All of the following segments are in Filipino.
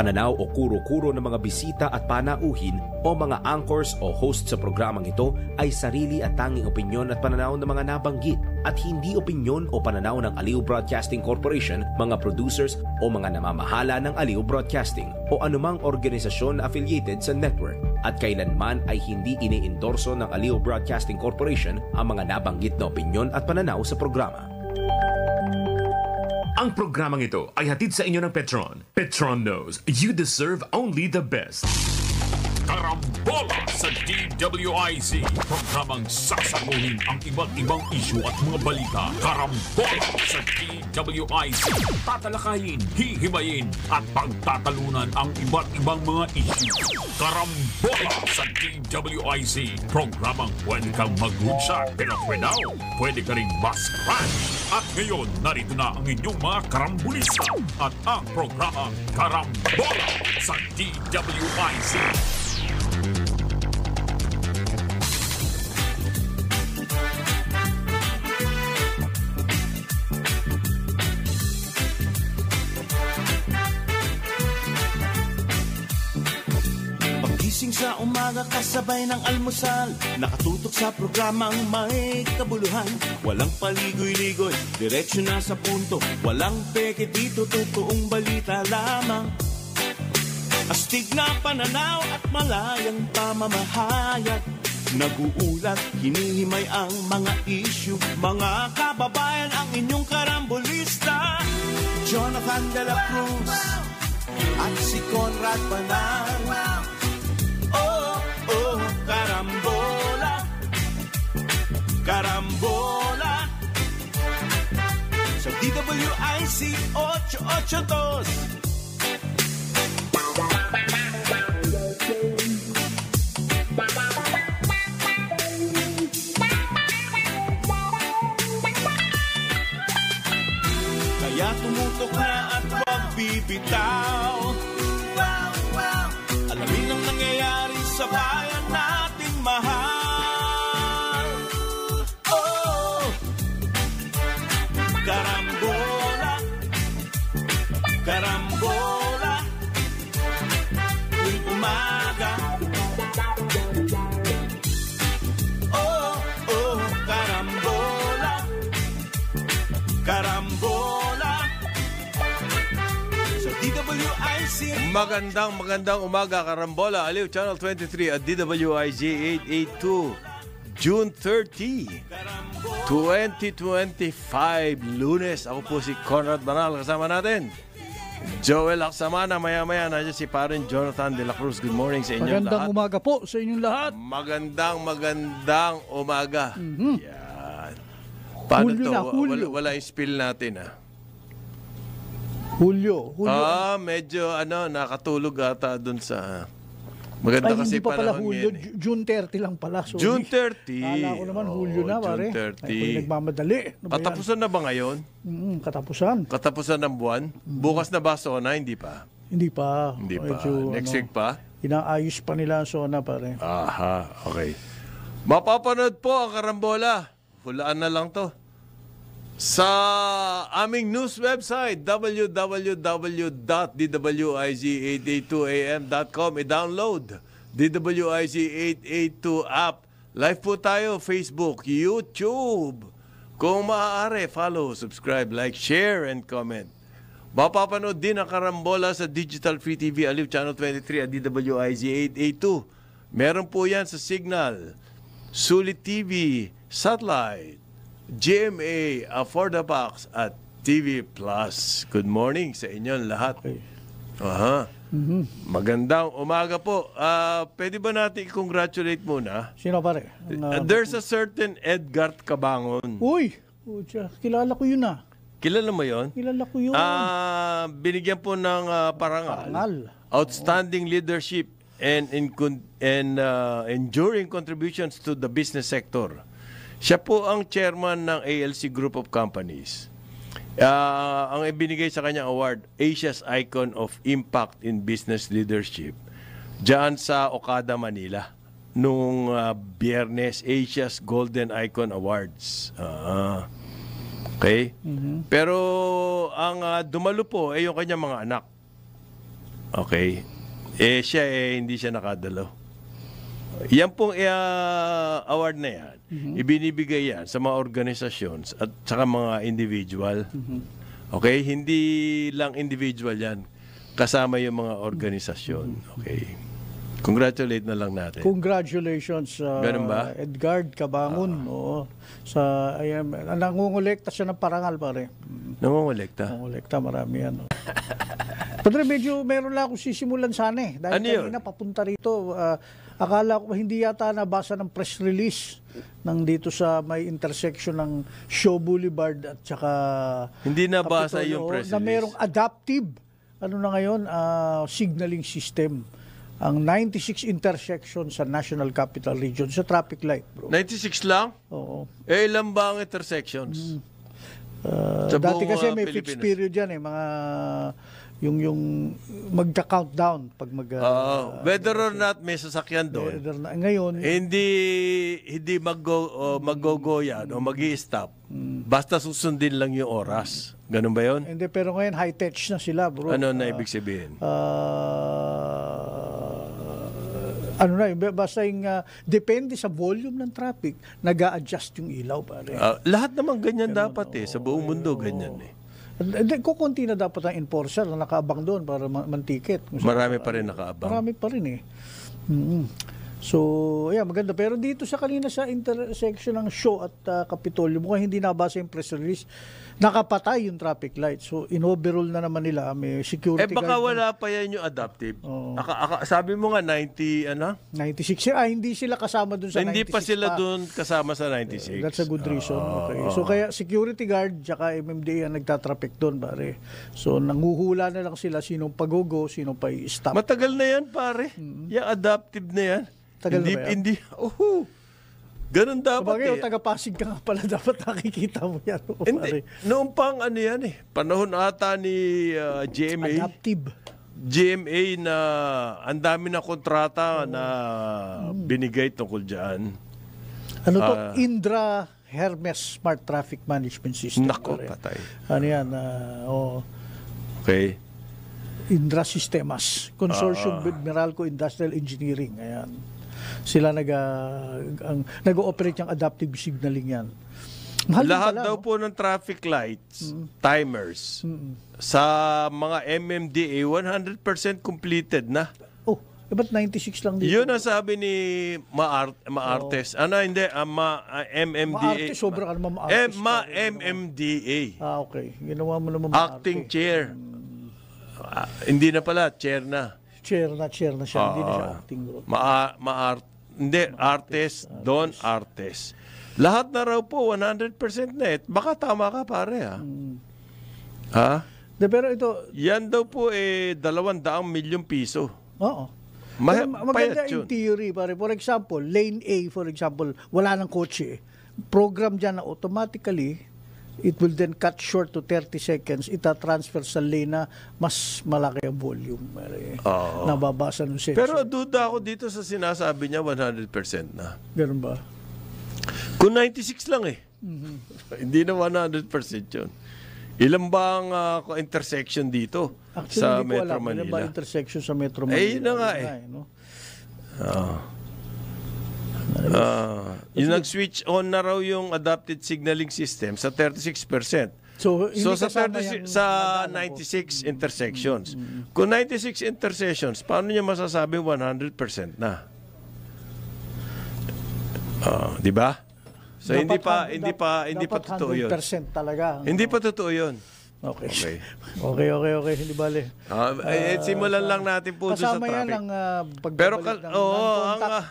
Pananaw o kuro-kuro ng mga bisita at panauhin o mga anchors o host sa programang ito ay sarili at tanging opinyon at pananaw ng mga nabanggit at hindi opinyon o pananaw ng Aliw Broadcasting Corporation, mga producers o mga namamahala ng Aliw Broadcasting o anumang organisasyon na affiliated sa network at kailanman ay hindi iniendorso ng Aliw Broadcasting Corporation ang mga nabanggit na opinyon at pananaw sa programa. Ang programang ito ay hatid sa inyo ng Petron. Petron knows you deserve only the best. Karambola sa DWIZ. Programang sasaguhin ang iba't ibang isyu at mga balita. Karambola sa DWIZ. Tatalakayin, hihimayin at pagtatalunan ang iba't ibang mga isyu. Karambola sa DWIZ. Programang pwede kang mag-good pero for now, pwede ka rin mas-crash. At ngayon, narito na ang inyong mga karambulista at ang programa Karambola sa DWIZ. Pagising sa umaga kasabay ng almusal, nakatutok sa programang may kabuluhan. Walang paligoy-ligoy, diretsyo na sa punto. Walang peke dito, totoong balita lamang. Astig na pananaw at malayang pamamahayag. Nag-uulat, hinihimay ang mga issue. Mga kababayan, ang inyong karambulista Jonathan de la Cruz at si Conrad Banal. Oh, oh, karambola, karambola sa DWIC 882. Kaya tumutok na at huwag bibitaw. Alamin ang nangyayari sa bayan nating mahal. Oh, karambola, karambola, tuwing umaga. Oh, oh, karambola, karambola sa DWIC. Magandang umaga, Karambola, Aliw Channel 23 at DWIZ 882, June 30, 2025, Lunes. Ako po si Conrad Banal, kasama natin Joel Aksamana. Maya-maya nandiyan si Parin Jonathan de la Cruz. Good morning sa inyong Magandang lahat. umaga po sa inyong lahat. Magandang umaga. Yan. Paano Hulyo to? na, Hulyo. Wala yung spill natin, ha? Hulyo. Medyo nakatulog ata dun sa... Maganda Ay, kasi hindi pa pala panahon Hulyo. ngayon, eh. June 30 lang pala. Sorry. June 30. Kala ko naman Hulyo na, pare. June 30. Ay, nagmamadali. Ano ba yan? Katapusan na ba ngayon? Katapusan. Katapusan ng buwan? Bukas na ba Sona? Hindi pa. Hindi pa. Hindi pa. Medyo, Next week pa? Inaayos pa nila ang Sona, pare. Aha, okay. Mapapanood po ang Karambola. Hulaan na lang to. Sa aming news website, www.dwiz882am.com. I-download DWIZ 882 app. Live po tayo, Facebook, YouTube. Kung maaari, follow, subscribe, like, share, and comment. Mapapanood din ang Karambola sa Digital Free TV, Aliw Channel 23 at DWIZ 882. Meron po yan sa Signal, Sulit TV, Satellite, GMA, Affordabox at TV Plus. Good morning sa inyong lahat. Aha. Magandang umaga po. Pwede ba natin i-congratulate muna? Sino, pare? There's a certain Edgar Cabangon. Uy! Kilala ko yun, Kilala mo yon? Kilala ko yun. Binigyan po ng parangal. Outstanding leadership and enduring contributions to the business sector. Siya po ang chairman ng ALC Group of Companies. Ang ibinigay sa kanyang award, Asia's Icon of Impact in Business Leadership, diyan sa Okada, Manila. Nung Biyernes, Asia's Golden Icon Awards. Okay? Pero ang dumalo po ay yung kanyang mga anak. Okay. Siya hindi siya nakadalo. Yan pong award na yan, ibinibigay yan sa mga organisations at saka mga individual. Okay? Hindi lang individual yan. Kasama yung mga organisasyon. Okay. Congratulate na lang natin. Congratulations, Ganun ba? Edgard Cabangon. Oo. Nangungulekta siya ng parangal, pare. Nangungulekta? Nangungulekta, marami yan. Padre, medyo meron lang akong sisimulan sana eh. Dahil Ano yun? kanina papunta rito, akala ko hindi yata nabasa ng press release ng dito sa may intersection ng Shaw Boulevard at saka Hindi nabasa Capitolio, yung press na release. merong adaptive signaling system ang 96 intersection sa National Capital Region sa traffic light, bro. 96 lang? Oo. Ilan ba ang intersections? Sa Dati buong, kasi may Pilipinas? fixed period yan mga yung magka-countdown pag Whether or not may sasakyan doon, ngayon hindi mag-go yan o mag-i-stop. Basta susundin lang yung oras. Ganun ba yun? hindi, pero ngayon high-tech na sila, bro. Ano na ibig sabihin? Basta yung depende sa volume ng traffic, nag-a-adjust yung ilaw, pare. Lahat naman ganyan dapat sa buong mundo ganyan Kukunti na dapat ang enforcer na nakaabang doon para mantiket. Marami pa rin nakaabang. Marami pa rin eh. So, maganda. Pero dito sa kanina sa intersection ng Shaw at Capitolio, mukhang hindi nabasa yung press release, nakapatay yung traffic light. So, in-overall na naman nila. May security Baka guard. wala pa yan yung adaptive. Sabi mo nga 96. 96. Hindi sila kasama doon sa 96. Hindi pa sila doon kasama sa 96. That's a good reason. Okay. So, kaya security guard tsaka MMDA ang nagtatraffic doon, pare. So, nanguhula na lang sila sinong pagogo, sinong pa i-stop. Matagal na yan, pare. Yung adaptive na yan. Tagal na ba yan? Hindi. Ganun dapat Sabagay, taga-Pasig ka nga pala, dapat nakikita mo yan. Hindi. Noong pang panahon ata ni GMA. Adaptive. GMA na ang dami na kontrata na binigay tungkol dyan. Ano to? Indra Hermes Smart Traffic Management System. Nako, pare. patay. Ano yan? Okay. Indra Sistemas. Consortium with Meralco Industrial Engineering. Ayan. Sila nag-ooperate yung adaptive signaling yan. Mahal din Lahat pala, daw po ng traffic lights, timers, sa mga MMDA, 100% completed na. Ba't 96 lang dito? Yun ang sabi ni Maartes. Hindi, MMDA. Maarte, sobra ka naman Maartes. MMDA. Okay. Ginawa mo naman Acting chair. Hindi na pala, chair na. Chair na siya. Hindi na siya acting, bro. Artes, Don Artes. Lahat na raw po, 100% na. Baka tama ka, pare, ha? Pero ito, Yan daw po 200 milyong piso. oo. Payat Maganda yun. in theory, pare. For example, lane A, for example, wala ng kotse. Program dyan na automatically, it will then cut short to 30 seconds. Ita-transfer sa lane na mas malaki ang volume. Nababasa ng sensor. Pero duda ako dito sa sinasabi niya 100% na. Ganun ba? Kung 96 lang hindi na 100% yun. Ilan ba ang intersection dito Actually, sa hindi ko Metro alam. Ilan ba Manila? intersection sa Metro Manila? Yun na nga No? Yung nag-switch on na raw yung adapted signaling system sa 36%. So, hindi So sa kasama yung sa nadaanan ko. 96 intersections. Kung 96 intersections, paano niya masasabi 100% na? Di ba? So hindi pa totoo 'yun. 100% talaga. Hindi pa totoo 'yun. Okay. Okay. Hindi bale. Simulan lang natin po doon sa Kasama yan traffic. ang Pero pagbabalik ng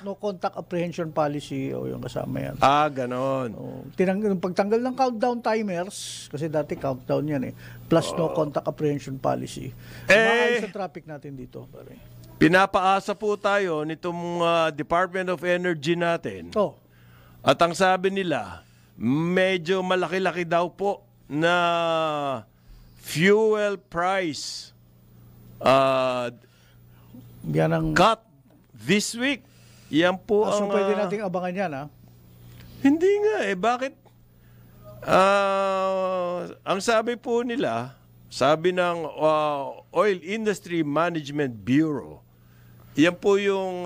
no contact apprehension policy o yung kasama yan. Ganon. Yung pagtanggal ng countdown timers, kasi dati countdown yan plus no contact apprehension policy. Maayos ang traffic natin dito, pare. Pinapaasa po tayo nitong Department of Energy natin. At ang sabi nila, medyo malaki-laki daw po na fuel price Yan ang cut this week. Yan po so ang... pwede nating abangan yan, ha? Hindi nga Bakit? Ang sabi po nila, sabi ng Oil Industry Management Bureau, yan po yung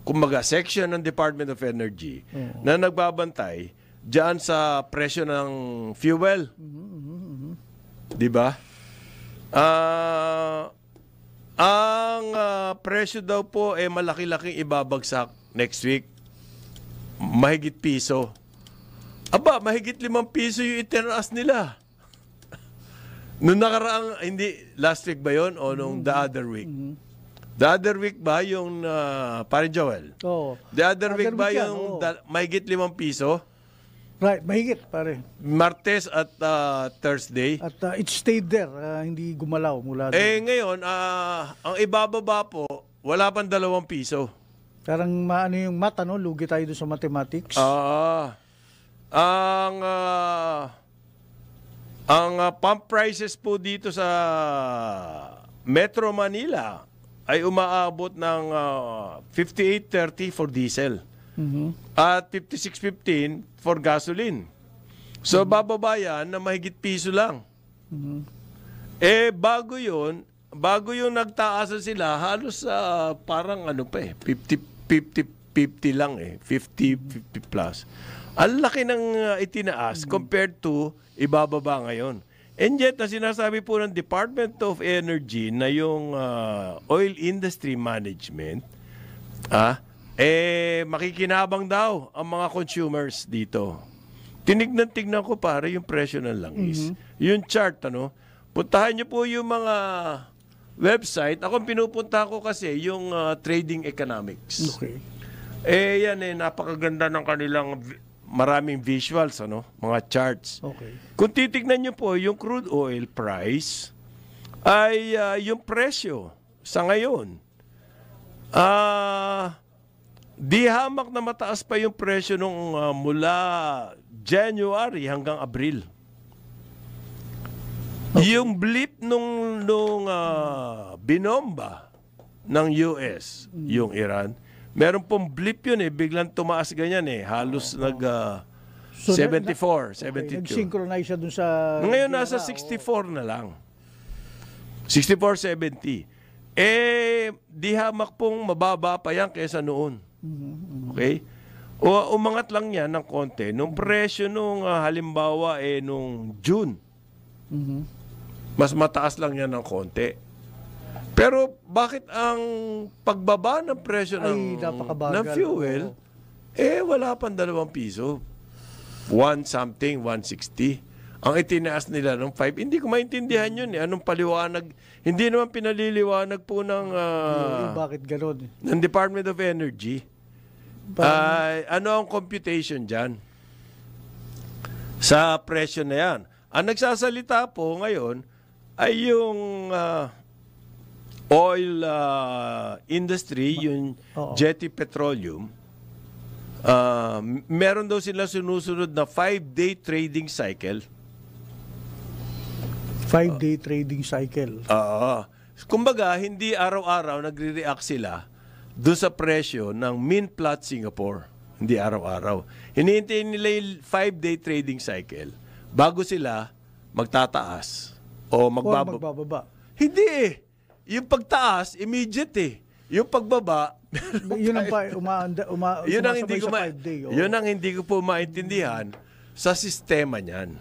kumbaga section ng Department of Energy na nagbabantay diyan sa presyo ng fuel. Di ba? Ang presyo daw po malaki-laking ibabagsak next week. Mahigit piso. Aba, mahigit 5 piso yung itinaas nila. Noong nakaraang, hindi, last week ba yon o nung the other week? The other week ba yung, pare Joel? Oo. The other week ba yan, yung oo. mahigit 5 piso? Right, mahigit, pare. Martes at Thursday. At it stayed there, hindi gumalaw mula doon. Ngayon, ang ibababa po, wala pang 2 piso. Parang maano yung mata, no? Lugi tayo doon sa mathematics. Ang pump prices po dito sa Metro Manila ay umaabot ng 58.30 for diesel at 56.15 for gasoline. So bababa yan na mahigit piso lang. Bago yun nagtaasan sila, halos parang 50 lang 50 plus. Ang laki ng itinaas compared to ibababa ngayon. And yet, na sinasabi po ng Department of Energy na yung oil industry management, makikinabang daw ang mga consumers dito. Tinignan ko para yung presyo ng langis. Yung chart, puntahan niyo po yung mga website. Ako pinupunta ko kasi yung Trading Economics. Okay. Yan napakaganda ng kanilang maraming visuals, mga charts. Okay. Kung titignan niyo po yung crude oil price ay yung presyo sa ngayon. Di hamak na mataas pa yung presyo nung mula January hanggang Abril. Okay. Yung blip nung binomba ng US, yung Iran, meron pong blip yun biglang tumaas ganyan halos 74, 72. Nag-synchronize siya dun sa... Ngayon nasa 64 na lang. 64.70. Di hamak pong mababa pa yan kaysa noon. Okay? O umangat lang yan ng konti. Nung presyo nung halimbawa nung June, mas mataas lang yan ng konti. Pero bakit ang pagbaba ng presyo ng fuel, wala pang 2 piso. 1 something, 160. Ang itinaas nila ng 5. Hindi ko maintindihan yun Anong paliwanag? Hindi naman pinaliliwanag po ng bakit gano'n? Ng Department of Energy. Ano ang computation dyan? Sa presyo na yan. Ang nagsasalita po ngayon ay yung oil industry, yung Jetty Petroleum. Meron daw sila sinusunod na 5-day trading cycle. 5-day trading cycle. Kumbaga, hindi araw-araw nagre-react sila doon sa presyo ng Min Plat Singapore. Hindi araw-araw. Hinihintay nila yung 5-day trading cycle bago sila magtataas o magbababa. Hindi Yung pagtaas, immediate Yung pagbaba, yun ang hindi ko po maintindihan sa sistema niyan.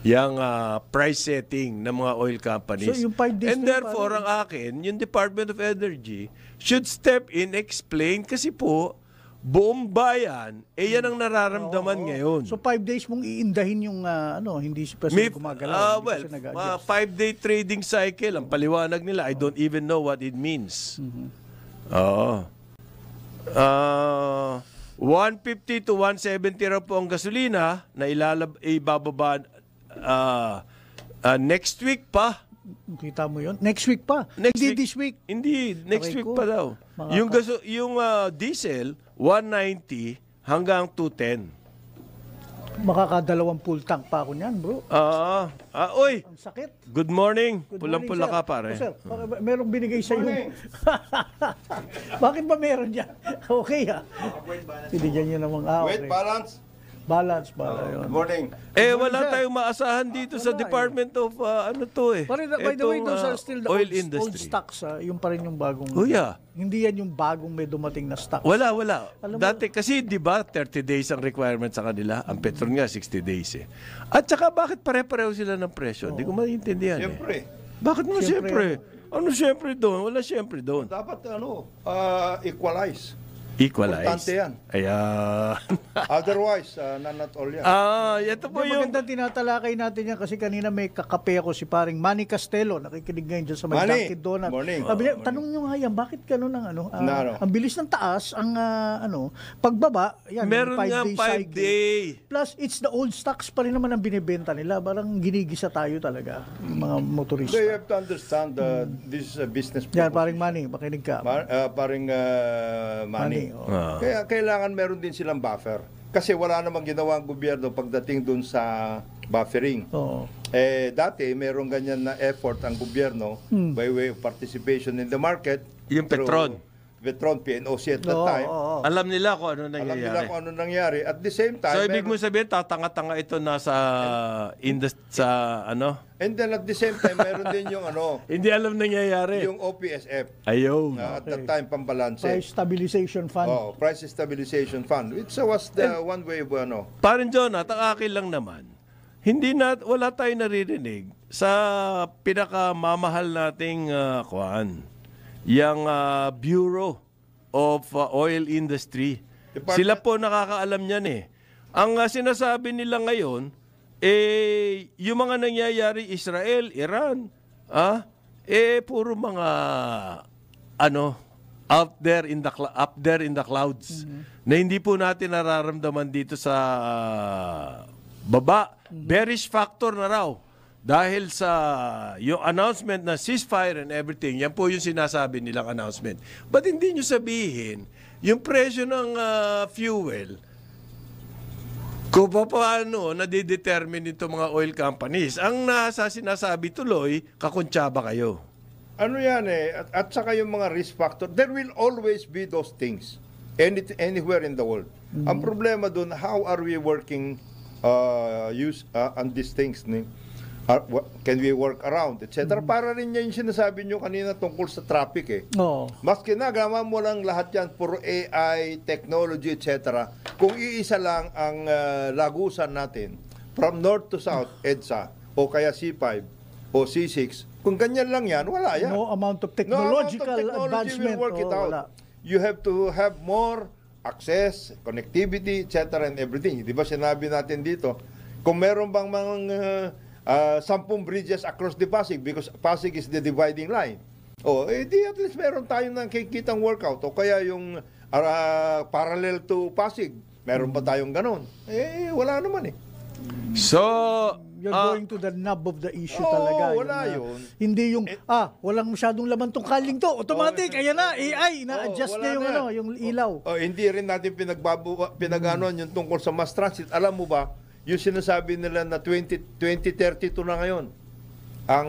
Yung price setting ng mga oil companies. So, yung 5 days and therefore, ang akin, yung Department of Energy should step in, explain, kasi po, buong bayan, yan ang nararamdaman ngayon. So 5 days mong iindahin yung hindi siya gumagalaw. 5-day trading cycle, ang paliwanag nila, I don't even know what it means. 150 to 170 raw po ang gasolina na ibababa next week pa. Kita mo yun? Next week pa? This week? Hindi, next week pa daw. Yung diesel, 190 hanggang 210. Makaka-2 full tank pa ako niyan, bro. Oy! Ang sakit. Good morning. Pulang-pula ka, pare. Sir, merong binigay sa iyo. Bakit ba meron yan? Okay, Binigyan niyo namang okay. Weight balance. Balance pala yun. Morning. Wala tayong maasahan dito sa Department of By the way, those are still the oil old industry. stocks. Yung pa rin yung bagong... Oh, yeah. Hindi yan yung bagong may dumating na stocks. Wala. Alam mo- Dati kasi, di ba, 30 days ang requirement sa kanila. Ang Petron nga, 60 days eh. At saka, bakit pare-pareho sila ng presyo? Hindi ko maintindihan Siyempre. Bakit mo siyempre? Ano siyempre doon? Wala siyempre doon. Dapat equalize. Equalize. Importante yan. Ayan. Otherwise, not all yan. Ito po Yung yung... magandang tinatalakay natin yan kasi kanina may kakape ako si paring Manny Castello, nakikinig ngayon dyan sa may Manny, Dunkin' Donut. morning. Sabi niya, tanong nyo nga yan, bakit gano'n ang Ano? ang bilis ng taas, ang pagbaba, yan, Meron yung nga 5-day 5 cycle. day. Plus, it's the old stocks pa rin naman ang binibenta nila. Parang ginigisa tayo talaga, yung mga motorista. They have to understand this is a business Yan, proposition. paring Manny, makinig ka. Paring money. oh. Kaya kailangan meron din silang buffer. Kasi wala namang ginawa ang gobyerno pagdating dun sa buffering. Oo. Dati, meron ganyan na effort ang gobyerno by way of participation in the market. Yung through Petron. Petron, PNOC at that Oo, time. oo. Alam nila kung ano Alam nangyayari. nila kung ano nangyari. At the same time, So, ibig mo sabihin, tatanga-tanga ito nasa and then at the same time, meron din yung Hindi alam nangyayari. yung OPSF. Ayun. At that time, pambalanse. Price Stabilization Fund. Price Stabilization Fund. It was the one way of Parin Jonat, ang akin lang naman, wala tayong naririnig sa pinakamamahal nating yung Bureau of Oil Industry. Sila po nakakaalam niyan eh. Ang sinasabi nila ngayon, yung mga nangyayari Israel, Iran, puro mga up there in the clouds na hindi po natin nararamdaman dito sa baba. Bearish factor na raw. Dahil sa yung announcement na ceasefire and everything, yan po yung sinasabi nilang announcement. But hindi nyo sabihin, yung presyo ng fuel, kung paano nadidetermine ito mga oil companies, ang nasa sinasabi tuloy, kakuntsaba kayo. Ano yan at saka yung mga risk factor, there will always be those things anywhere in the world. Ang problema doon, how are we working on these things? Can we work around, etc. Para rin yan yung sinasabi nyo kanina tungkol sa traffic Oo. Maski na, gama mo lang lahat yan, puro AI, technology, etc. Kung iisa lang ang lagusan natin, from north to south, EDSA, o kaya C5, o C6, kung ganyan lang yan, wala yan. No amount of No amount of technological technology advancement. will work it out. Wala. You have to have more access, connectivity, etc. and everything. Di ba sinabi natin dito, kung meron bang mga 10 bridges across the Pasig because Pasig is the dividing line. Di at least meron tayong nakikitang workout o kaya yung parallel to Pasig. Meron pa tayong ganon. Wala naman So, You're going to the nub of the issue talaga. wala Yung, yun. Hindi yung, walang masyadong laman tong kaling to. Automatic, ayan na, AI, na-adjust wala niya yung, na. yung ilaw. Hindi rin natin pinaganon yung tungkol sa mass transit. Alam mo ba, yung sinasabi nila na 2032 na ngayon ang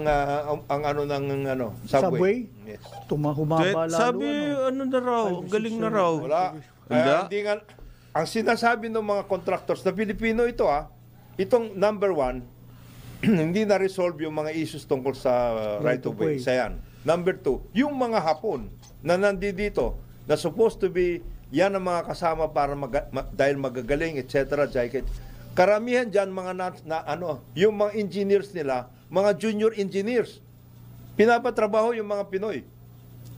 subway. Yes. Humaba lalo. sabi, na raw, ang galing na raw. Wala. Hindi nga, ang sinasabi ng mga contractors na Pilipino ito itong number 1, hindi na-resolve yung mga issues tungkol sa right of way. Sa yan. Number 2, yung mga Hapon na nandito na supposed to be yan ang mga kasama para dahil magagaling, etc. Karamihan dyan yung mga engineers nila, mga junior engineers. Pinapatrabaho yung mga Pinoy.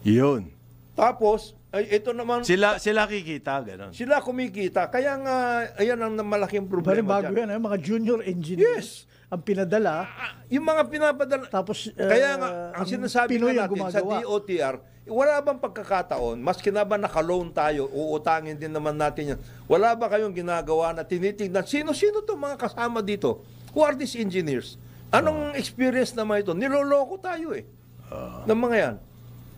Yun. Tapos, ito naman, Sila kikita, gano'n. sila kumikita. Kaya nga, ayan ang malaking Bali problema bago dyan. yan, mga junior engineers. Ang pinadala, Yung mga pinapadala. tapos Kaya nga, ang sinasabi Pinoy nga ang natin sa gumagawa. DOTR, wala bang pagkakataon, maski na ba naka-loan tayo, uutangin din naman natin yan, wala ba kayong ginagawa na tinitignan, sino-sino itong mga kasama dito? Who are these engineers? Anong experience naman ito? Niloloko tayo ng mga yan.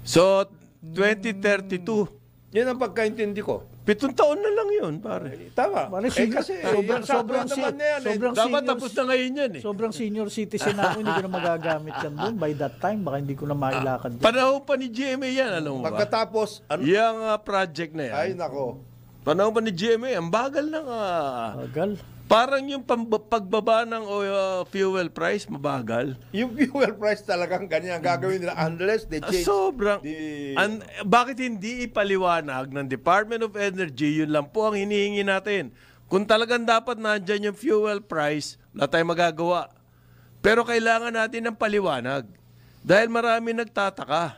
So, 2032, Yan ang pagkaintindi ko. 7 taon na lang yun, pare. Tama. Bali, Kasi sobrang naman na yan. sobrang Dapat senior- tapos na ngayon yan eh. Sobrang senior citizen ako, hindi ko na magagamit yan doon. By that time, baka hindi ko na mailakad doon. Panahon pa ni GMA yan, alam mo ba? Pagkatapos, Yung project na yan. ay nako. Panahon pa ni GMA, ang bagal ng... Bagal. Parang yung pagbaba ng fuel price, mabagal. Yung fuel price talagang ganyan gagawin nila unless they change Sobrang. the... Bakit hindi ipaliwanag ng Department of Energy, yun lang po ang hinihingi natin. Kung talagang dapat nandyan yung fuel price, wala tayong magagawa. Pero kailangan natin ng paliwanag. Dahil marami nagtataka.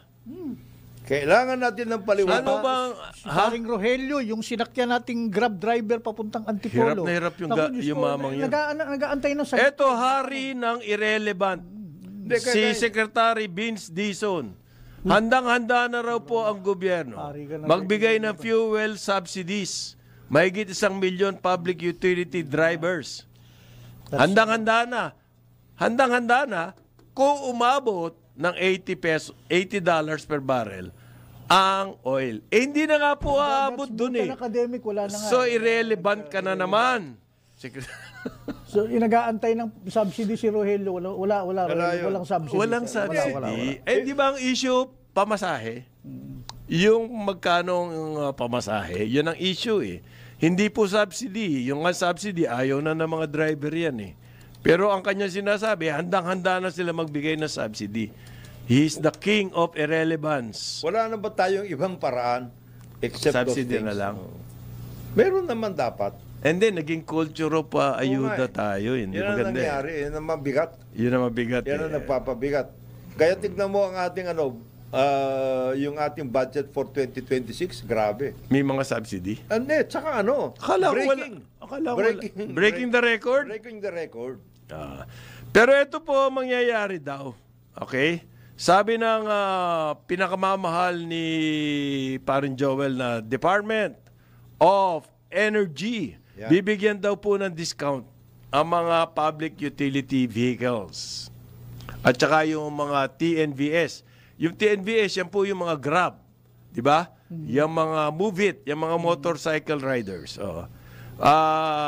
Kailangan natin ng paliwanag. Ano bang... Haring Rogelio, yung sinakyan nating Grab driver papuntang Antipolo. Hirap na hirap yung, Naku, Diyos yung ko, mamang yun. Nag-aantay ng sagot. Eto, hari ng irrelevant. Si Secretary Vince Dizon. Handang-handa na raw po ang gobyerno Hari ka na magbigay ng fuel subsidies. Mahigit 1 million public utility drivers. Handang-handa na. Handang-handa na kung umabot ng $80 per barrel ang oil. Eh, hindi na nga po aabot dun eh. Academic, wala na nga. So, irrelevant ka na naman. So, nag-aantay ng subsidy si Rogelio. Walang subsidy. Walang subsidy. Eh, di ba ang issue, pamasahe? Yung magkano ang pamasahe, yun ang issue eh. Hindi po subsidy. Yung nga subsidy, ayaw na ng mga driver yan eh. Pero ang kanya sinasabi, handang-handa na sila magbigay ng subsidy. He is the king of irrelevance. Wala na ba tayong ibang paraan except Subsidy those things? na lang. Meron naman dapat. And then, naging culture of ayuda tayo. Hindi Yan ang maganda. nangyari. Yan ang mabigat. Yun ang mabigat. Yan ang nagpapabigat. Kaya tignan mo ang ating yung ating budget for 2026, grabe. May mga subsidy. Hindi, tsaka Akala ko wala. Breaking the record? Breaking the record. Pero ito po mangyayari daw. Okay? Sabi ng pinakamamahal ni Parin Joel na Department of Energy, bibigyan daw po ng discount ang mga public utility vehicles. At saka yung mga TNVS. Yung TNVS, yan po yung mga Grab. Di ba? Yung mga Move It, yung mga motorcycle riders.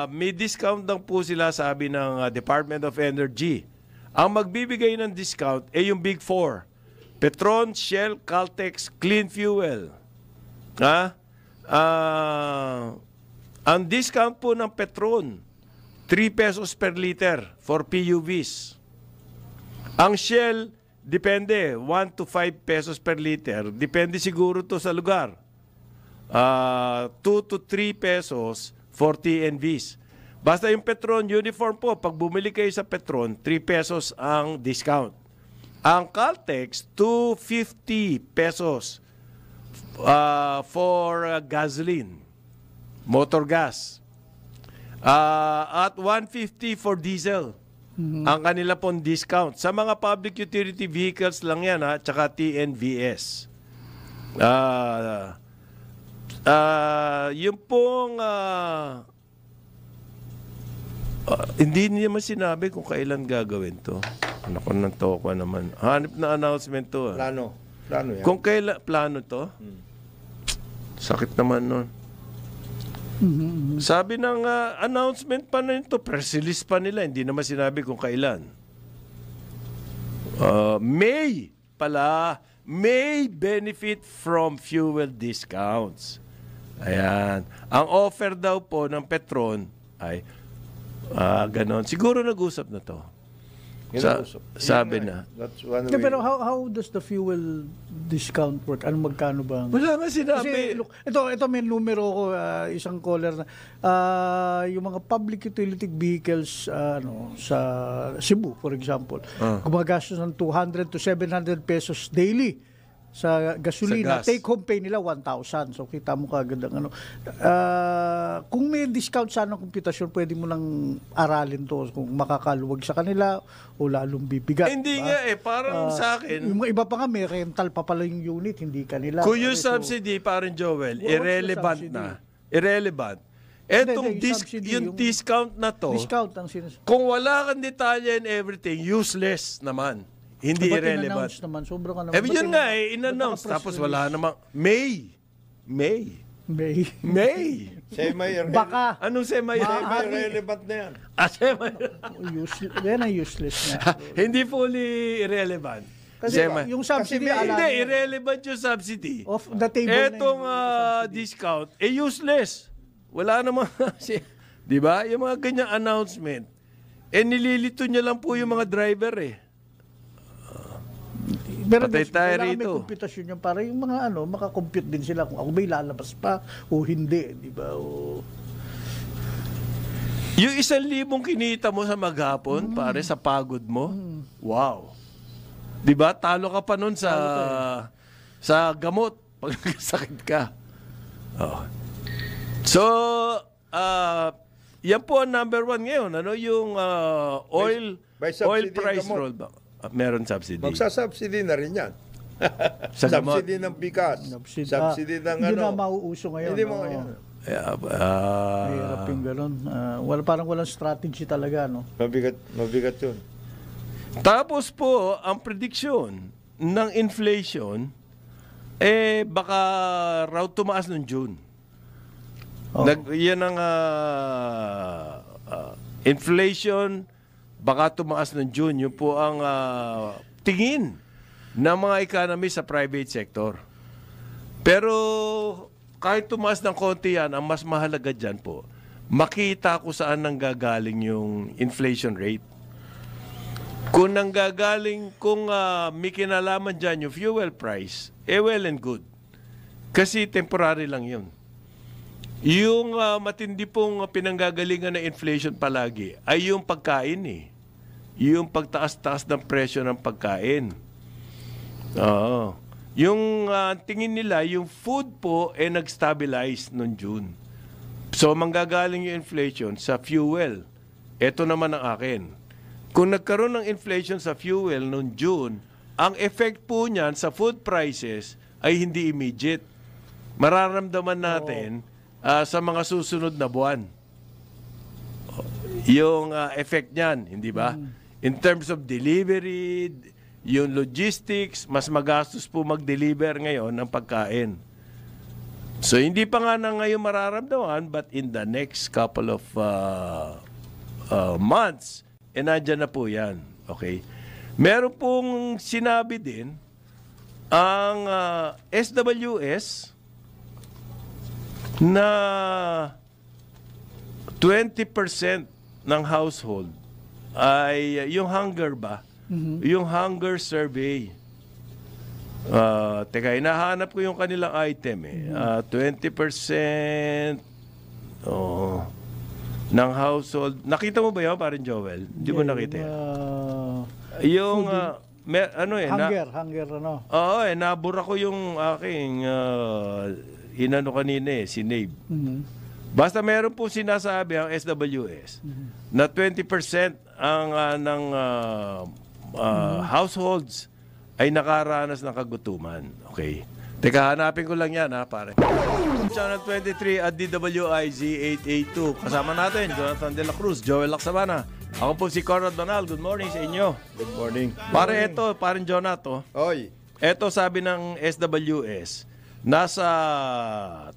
May discount lang po sila, sabi ng Department of Energy. Ang magbibigay ng discount ay yung Big Four. Petron, Shell, Caltex, Clean Fuel. Ang discount po ng Petron, 3 pesos per liter for PUVs. Ang Shell, depende, 1 to 5 pesos per liter. Depende siguro to sa lugar. 2 to 3 pesos for TNVs. Basta yung Petron uniform po, pag bumili kayo sa Petron, 3 pesos ang discount. Ang Caltex, 250 pesos for gasoline, motor gas. At 150 for diesel. Ang kanila pong discount. Sa mga public utility vehicles lang yan, tsaka TNVS. Yung pong hindi niya sinabi kung kailan gagawin to. Ako nang toko naman. Hanip na announcement to. Plano yan. Kung kailan plano to? Sakit naman nun. Sabi ng announcement pa na ito, press release pa nila, hindi naman sinabi kung kailan. May pala, may benefit from fuel discounts. Ayan. Ang offer daw po ng Petron ay ganon. Siguro nag-usap na to. Sabi na. That's one way. Pero how does the fuel discount work? Anong magkano ba? Wala nga sinabi. Kasi, look, ito may numero ko, isang caller na, yung mga public utility vehicles sa Cebu, for example, gumagastos ng 200 to 700 pesos daily sa gasolina. Sa gas. Take home pay nila 1,000. So kita mo kagad ang kung may discount sana ng komputasyon, pwede mo nang aralin to kung makakaluwag sa kanila o lalong bibigat. Hindi nga parang sa akin. Yung mga iba pa nga, may rental pa pala yung unit, hindi kanila. Kung yung subsidy, parang Joel, irrelevant na. Irrelevant. Etong yung discount na to, discount ang sinasabi. kung wala kang detalye and everything, useless naman. Hindi irrelevant. In-announce naman, sobrang ka naman. Yun nga in-announce. Tapos wala namang, May. May. Baka. Anong semi? Semi-relevant na yan. Semi. Yan ang useless na. Hindi fully irrelevant. Kasi yung subsidy, hindi, irrelevant yung subsidy. Off the table etong discount, useless. Wala namang, Di ba? Yung mga ganyang announcement. Nililito niya lang po yung mga driver eh. Pero Patay tayo kailangan may rito. computation yan para yung mga makakompute din sila kung ako ba'y lalabas pa o hindi, di ba? Yung 1,000 kinita mo sa maghapon, pare, sa pagod mo, wow. Di ba? Talo ka pa nun sa gamot pag nagkasakit ka. Oh. So, yan po ang number 1 ngayon. Ano yung oil By subsidy oil price gamot. rollback? Meron subsidy. Magsasubsidy na rin yan. Sa gamot. Subsidy ng bigas. Subsidy ng Hindi na mauuso ngayon. Hindi mo yan. Mahirap yung ganun. Parang walang strategy talaga, no? Mabigat yun. Tapos po, ang prediction ng inflation, baka raw tumaas noong June. Yan ang inflation, baka tumaas ng June. Yun po ang tingin ng mga economists sa private sector. Pero kahit tumaas ng konti yan, ang mas mahalaga dyan po, makita ko saan nanggagaling yung inflation rate. Kung nanggagaling, kung may kinalaman dyan yung fuel price, well and good. Kasi temporary lang yun. Yung matindi pong pinanggagalingan ng inflation palagi ay yung pagkain eh. Yung pagtaas-taas ng presyo ng pagkain. Oo. Yung tingin nila, yung food po nag-stabilize noong June. So manggagaling yung inflation sa fuel. Ito naman ang akin. Kung nagkaroon ng inflation sa fuel noong June, ang effect po niyan sa food prices ay hindi immediate. Mararamdaman natin sa mga susunod na buwan. Yung effect niyan, hindi ba? In terms of delivery, yung logistics, mas magastos po mag-deliver ngayon ng pagkain. So, hindi pa nga na ngayon mararamdaman, but in the next couple of months, nandyan na po yan. Okay? Meron pong sinabi din, ang SWS na 20% ng household ay yung hunger ba? Yung hunger survey. Teka, hinahanap ko yung kanilang item eh. 20% ng household. Nakita mo ba yun, parang Joel? Hindi mo nakita yan. Yung, hunger, ano? Oo, nabura ko yung aking inano kanina eh, si Nave. Basta meron po sinasabi ang SWS na 20% ang ng households ay nakaranas ng kagutuman. Okay. Teka, hanapin ko lang yan ha, pare. Channel 23 at DWIZ 882. Kasama natin, Jonathan De La Cruz, Joel Lacsabana. Ako po si Conrad Banal. Good morning sa inyo. Good morning. Pare, ito, parang Jonathan. Oy. Ito sabi ng SWS, nasa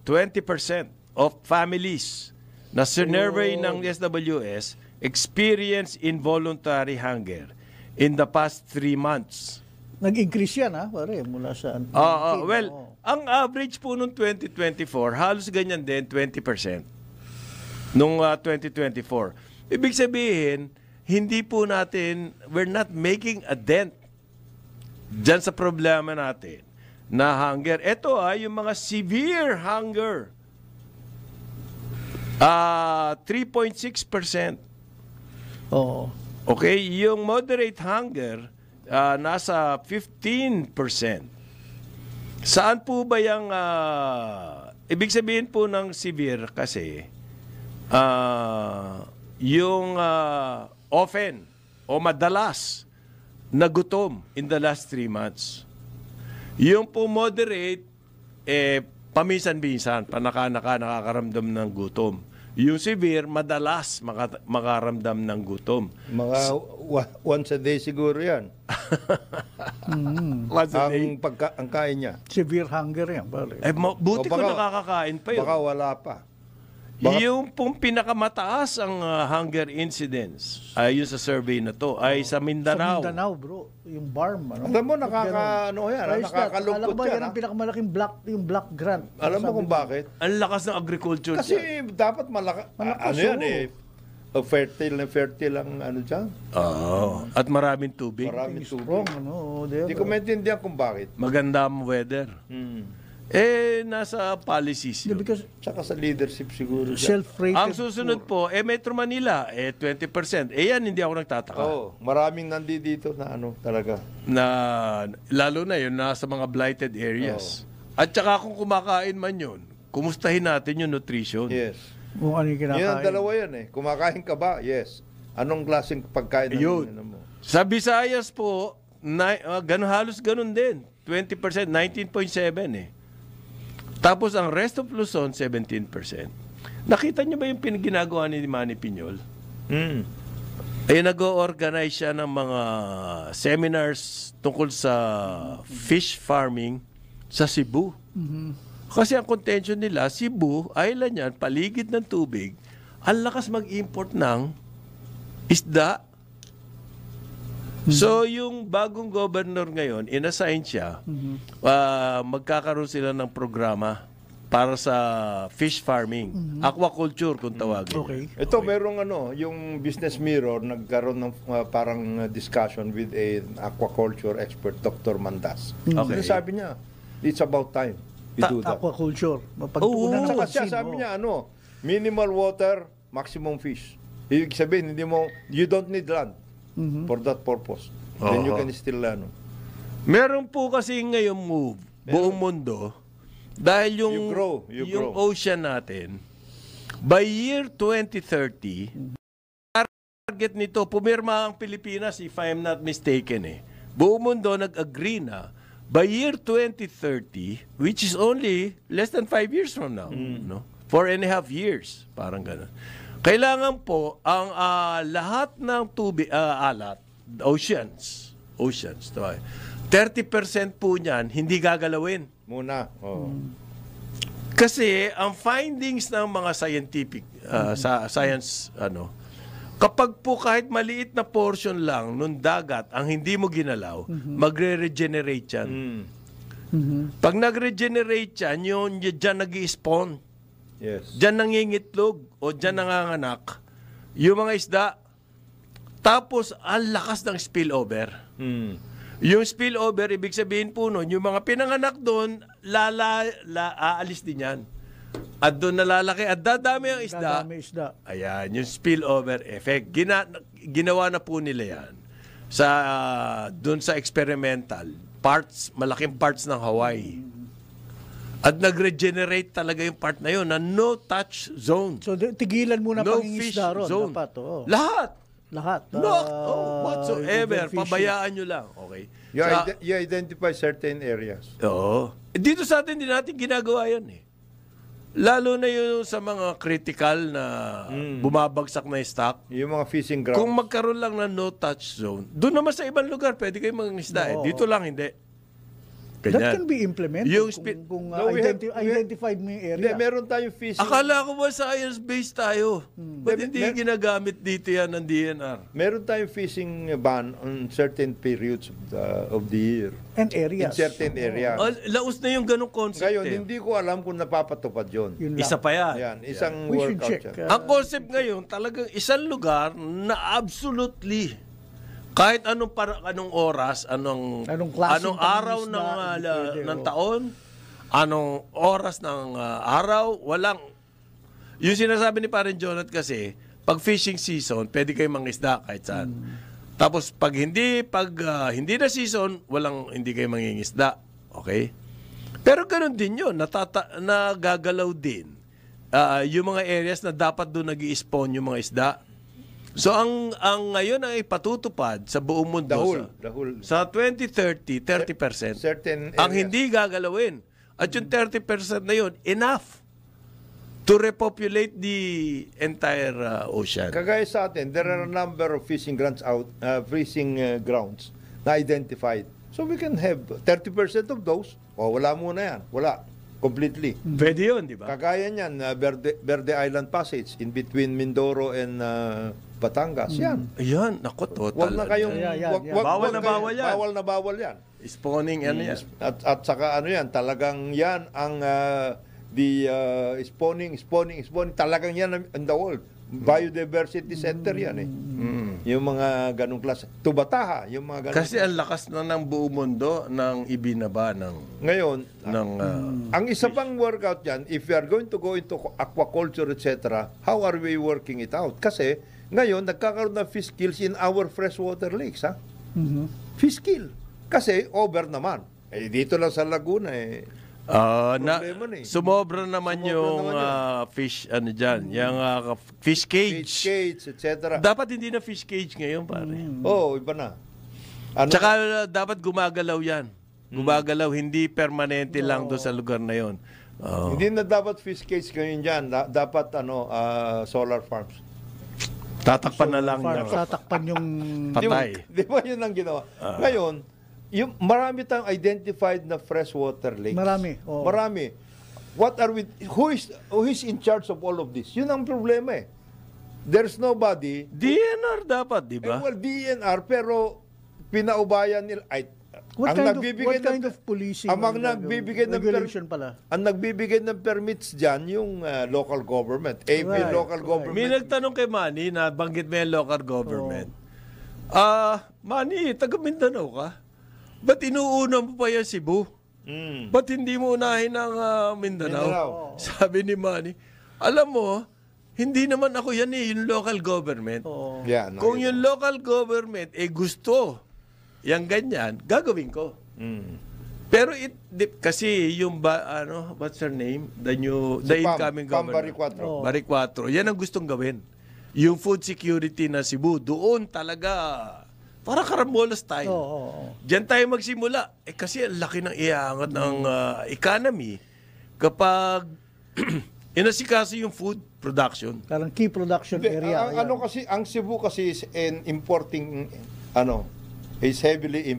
20% of families na survey ng SWS experience involuntary hunger in the past 3 months. Nag-increase yan, pare, mula sa... Ang average po noong 2024, halos ganyan din, 20%. Noong 2024. Ibig sabihin, hindi po natin, we're not making a dent dyan sa problema natin na hunger. Ito yung mga severe hunger. 3.6%. Oo. Okay, yung moderate hunger, nasa 15%. Saan po ba yung, ibig sabihin po ng severe kasi, yung often o madalas na gutom in the last 3 months. Yung po moderate, paminsan-minsan, nakakaramdam ng gutom. Yung severe, madalas makaramdam ng gutom. Mga once a day siguro yan. Once a day? Ang kain niya. Severe hunger yan, pare. Buti ko nakakakain pa yun. Baka wala pa. Yung pong pinakamataas ang hunger incidence, ayon sa survey na to, ay sa Sa Mindanao. Mindanao, bro. Yung BARM. Ano? Alam mo, nakakalungkot Alam mo ba yan. yan ang pinakamalaking yung black grant? Alam mo kung bakit? Ang lakas ng agriculture Kasi dyan. dapat Malakas, ano yan oo. fertile ang ano dyan. Oo. At maraming tubig. Maraming tubig. Strong, ano? Hindi ko maintindihan kung bakit. Maganda ang weather. Nasa policies Yeah, yun. because Tsaka sa leadership siguro dyan. self-rated. Ang susunod po, Metro Manila, 20%. Yan, hindi ako nagtataka. Maraming nandito na ano talaga. Na, lalo na yun, nasa mga blighted areas. At saka kung kumakain man yun, kumustahin natin yung nutrition. Yes. Kung ano yung kinakain. Yan ang dalawa yan Kumakain ka ba? Yes. Anong klaseng pagkain Yun. mo? Sa Visayas po, halos ganun din. 20%, 19.7 Tapos ang rest of Luzon, 17%. Nakita niyo ba yung ginagawa ni Manny Piñol? Nag-o-organize siya ng mga seminars tungkol sa fish farming sa Cebu. Kasi ang contention nila, Cebu, island yan, paligid ng tubig, ang lakas mag-import ng isda. So, yung bagong governor ngayon, inassign siya, magkakaroon sila ng programa para sa fish farming. Aquaculture, kung tawagin. Okay. Ito, merong yung Business Mirror, nagkaroon ng parang discussion with an aquaculture expert, Dr. Mandas. Okay. Sabi niya, it's about time we do that. Aquaculture. Oo. Mapagtuunan ng Saka siya, pansin, sabi oh. niya, minimal water, maximum fish. Ibig sabihin, you don't need land for that purpose. Then you can still, Meron po kasi ngayong move, buong mundo, dahil You grow. yung ocean natin, by year 2030, target nito, pumirma ang Pilipinas, if I am not mistaken buong mundo nag-agree na, by year 2030, which is only less than 5 years from now, 4.5 years, parang gano'n. Kailangan po, ang lahat ng tubig, alat, oceans, 30% po niyan, hindi gagalawin. Muna. Kasi ang findings ng mga scientific science kapag po kahit maliit na portion lang nung dagat ang hindi mo ginalaw, magre-regenerate yan. Pag nag-regenerate yan, yun dyan nag-i-spawn. Yes. Dyan nangingitlog o dyan nanganganak yung mga isda. Tapos ang lakas ng spillover. Yung spillover, ibig sabihin po nun, yung mga pinanganak doon, aalis din yan. At doon nalalaki, at dadami ang isda. Dadami isda. Ayan, yung spillover effect. Ginawa na po nila yan doon sa experimental parts, malaking parts ng Hawaii. At nag-regenerate talaga yung part na yun na no-touch zone. So, tigilan muna No pangingisda fish ron. zone. Dapat, oo. Lahat. No, Whatsoever. Pabayaan nyo lang. Okay. You identify certain areas. Oo. Dito sa atin, din natin ginagawa yan Lalo na yung sa mga critical na bumabagsak na stock. Yung mga fishing grounds. Kung magkaroon lang ng no-touch zone, doon naman sa ibang lugar, pwede kayo mangingisda. Dito lang, hindi. That can be implemented Yung kung we have- identified mo yung Hindi, area. meron tayong fishing. Akala ko ba science-based tayo? Ba't hindi ginagamit dito yan ng DNR? Meron tayong fishing ban on certain periods of the year. And In areas. certain areas. Laos na yung ganong concept. Ngayon, hindi ko alam kung napapatupad yun. Yun lang. Isa pa yan. Yan, isang We should workout check. yan. Ang concept ngayon, talagang isang lugar na absolutely kahit anong oras, anong klaseng araw pangingisda, ng pwede, taon, anong oras ng araw, walang yung sinasabi ni Paren Jonat kasi, pag fishing season, pwede kayo mangisda kahit saan. Tapos pag hindi na season, hindi kayo mangingisda. Okay? Pero ganoon din 'yun, nagagalaw din. Yung mga areas na dapat doon nag-i-spawn yung mga isda. So ang ngayon ay patutupad sa buong mundo The whole. sa 2030, 30%. Certain Ang areas. hindi gagalawin. At yung 30% na yun, enough to repopulate the entire ocean. Kagaya sa atin, there are a number of fishing grounds na identified. So we can have 30% of those. Wala muna yan. Wala. completely. Pwede yun, di ba? Kagaya niyan, Verde Island Passage in between Mindoro and Batangas. Yan. Ayan, naku, total. Huwag na kayong... Yan. Bawal na bawal yan. Bawal na bawal yan. Spawning, ano yan? At saka ano yan, talagang yan ang spawning, talagang yan in the world. Biodiversity Center yan eh. Yung mga ganong klase. Tubataha, yung mga ganong Kasi ang lakas na ng buong mundo ng ibinaba ng... Ngayon, ang isa fish. pang workout yan, if we are going to go into aquaculture, etc., how are we working it out? Kasi ngayon, nagkakaroon ng fish kills in our freshwater lakes. Ha? Fish kill. Kasi over naman. Eh, dito lang sa Laguna eh. Problema na eh. Sumobra naman yung fish, ano dyan, yung fish cage. Fish cage, etc. Dapat hindi na fish cage ngayon, pare. Oo, iba na. Ano? Tsaka dapat gumagalaw yan. Gumagalaw, hindi permanente lang doon sa lugar na yon. Hindi na dapat fish cage ngayon dyan. Dapat solar farms. Tatakpan na lang yan. Tatakpan yung Patay. Di ba yun ang ginawa? Ngayon, yung marami tayong identified na freshwater lakes. Marami. Oo. Marami. What are we... Who is in charge of all of this? Yun ang problema eh. There's nobody... DNR dapat, di ba? well, DNR, pero pinaubayan nila... What kind of policing? Ang nagbibigay ng regulation pala. Ang nagbibigay ng permits dyan, yung local government. AP local government. May nagtanong kay Manny na banggit mo yung local government. Manny, taga Mindanao ka? Ba't inuuna mo pa yung Cebu? Ba't hindi mo unahin ang Mindanao? Sabi ni Manny, alam mo, hindi naman ako yan yung local government. Yeah, Kung yung local government gusto, yung ganyan, gagawin ko. Pero kasi yung what's her name? The incoming governor. Baricuatro. Yan ang gustong gawin. Yung food security na Cebu, doon talaga para karambolas tayo. Diyan tayo magsimula. Kasi ang laki ng iangat ng economy kapag inasikaso yung food production. Parang key production area. Ang Cebu kasi is an importing, is heavily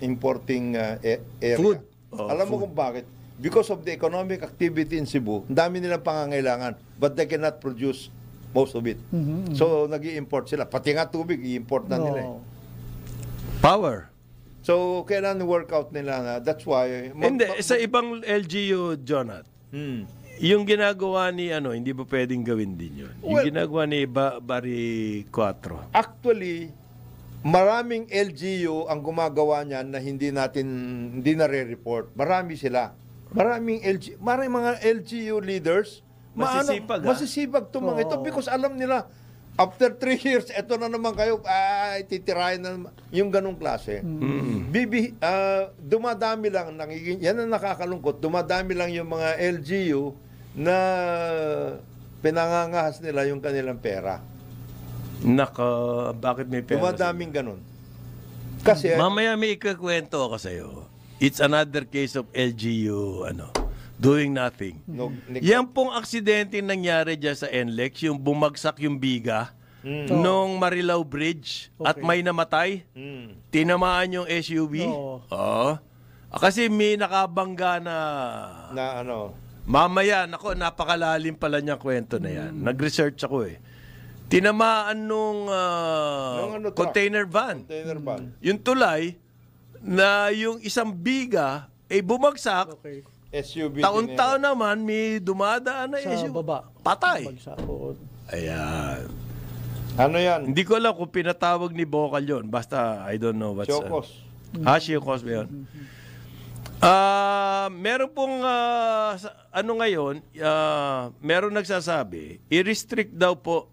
importing area. Food. Alam mo kung bakit? Because of the economic activity in Cebu, ang dami nilang pangangailangan, but they cannot produce most of it. So, nag-i-import sila. Pati nga tubig, i-import na nila. Power. So, kailangan workout nila na. That's why... Hindi, sa ibang LGU, Jonat, yung ginagawa ni, hindi ba pwedeng gawin din yun? Yung ginagawa ni Baricuatro. Actually, maraming LGU ang gumagawa niyan na hindi nare-report. Marami sila. Maraming mga LGU leaders, masisipag itong mga ito because alam nila, after 3 years, eto na naman kayo, titirahin na naman. Yung ganong klase. Dumadami lang, yan ang nakakalungkot, dumadami lang yung mga LGU na pinangangahas nila yung kanilang pera. Bakit may pera? Dumadaming ganon. Kasi, mamaya may ikakwento ako sa'yo. It's another case of LGU, doing nothing. Yan pong aksidente nangyari dyan sa NLEX, yung bumagsak yung biga nung Marilao Bridge at may namatay. Tinamaan yung SUV. Kasi may nakabangga na mamaya, napakalalim pala niyang kwento na yan. Nag-research ako Tinamaan nung container van. Yung tulay na yung isang biga bumagsak. SUV. Taon-taon naman may dumadaan na sa SUV. baba. Patay. Ayan. Ano yan? Hindi ko alam kung pinatawag ni Bocal yun. Basta, I don't know what's... Chocos. Chocos ba yun? Meron pong, ngayon, meron nagsasabi, i-restrict daw po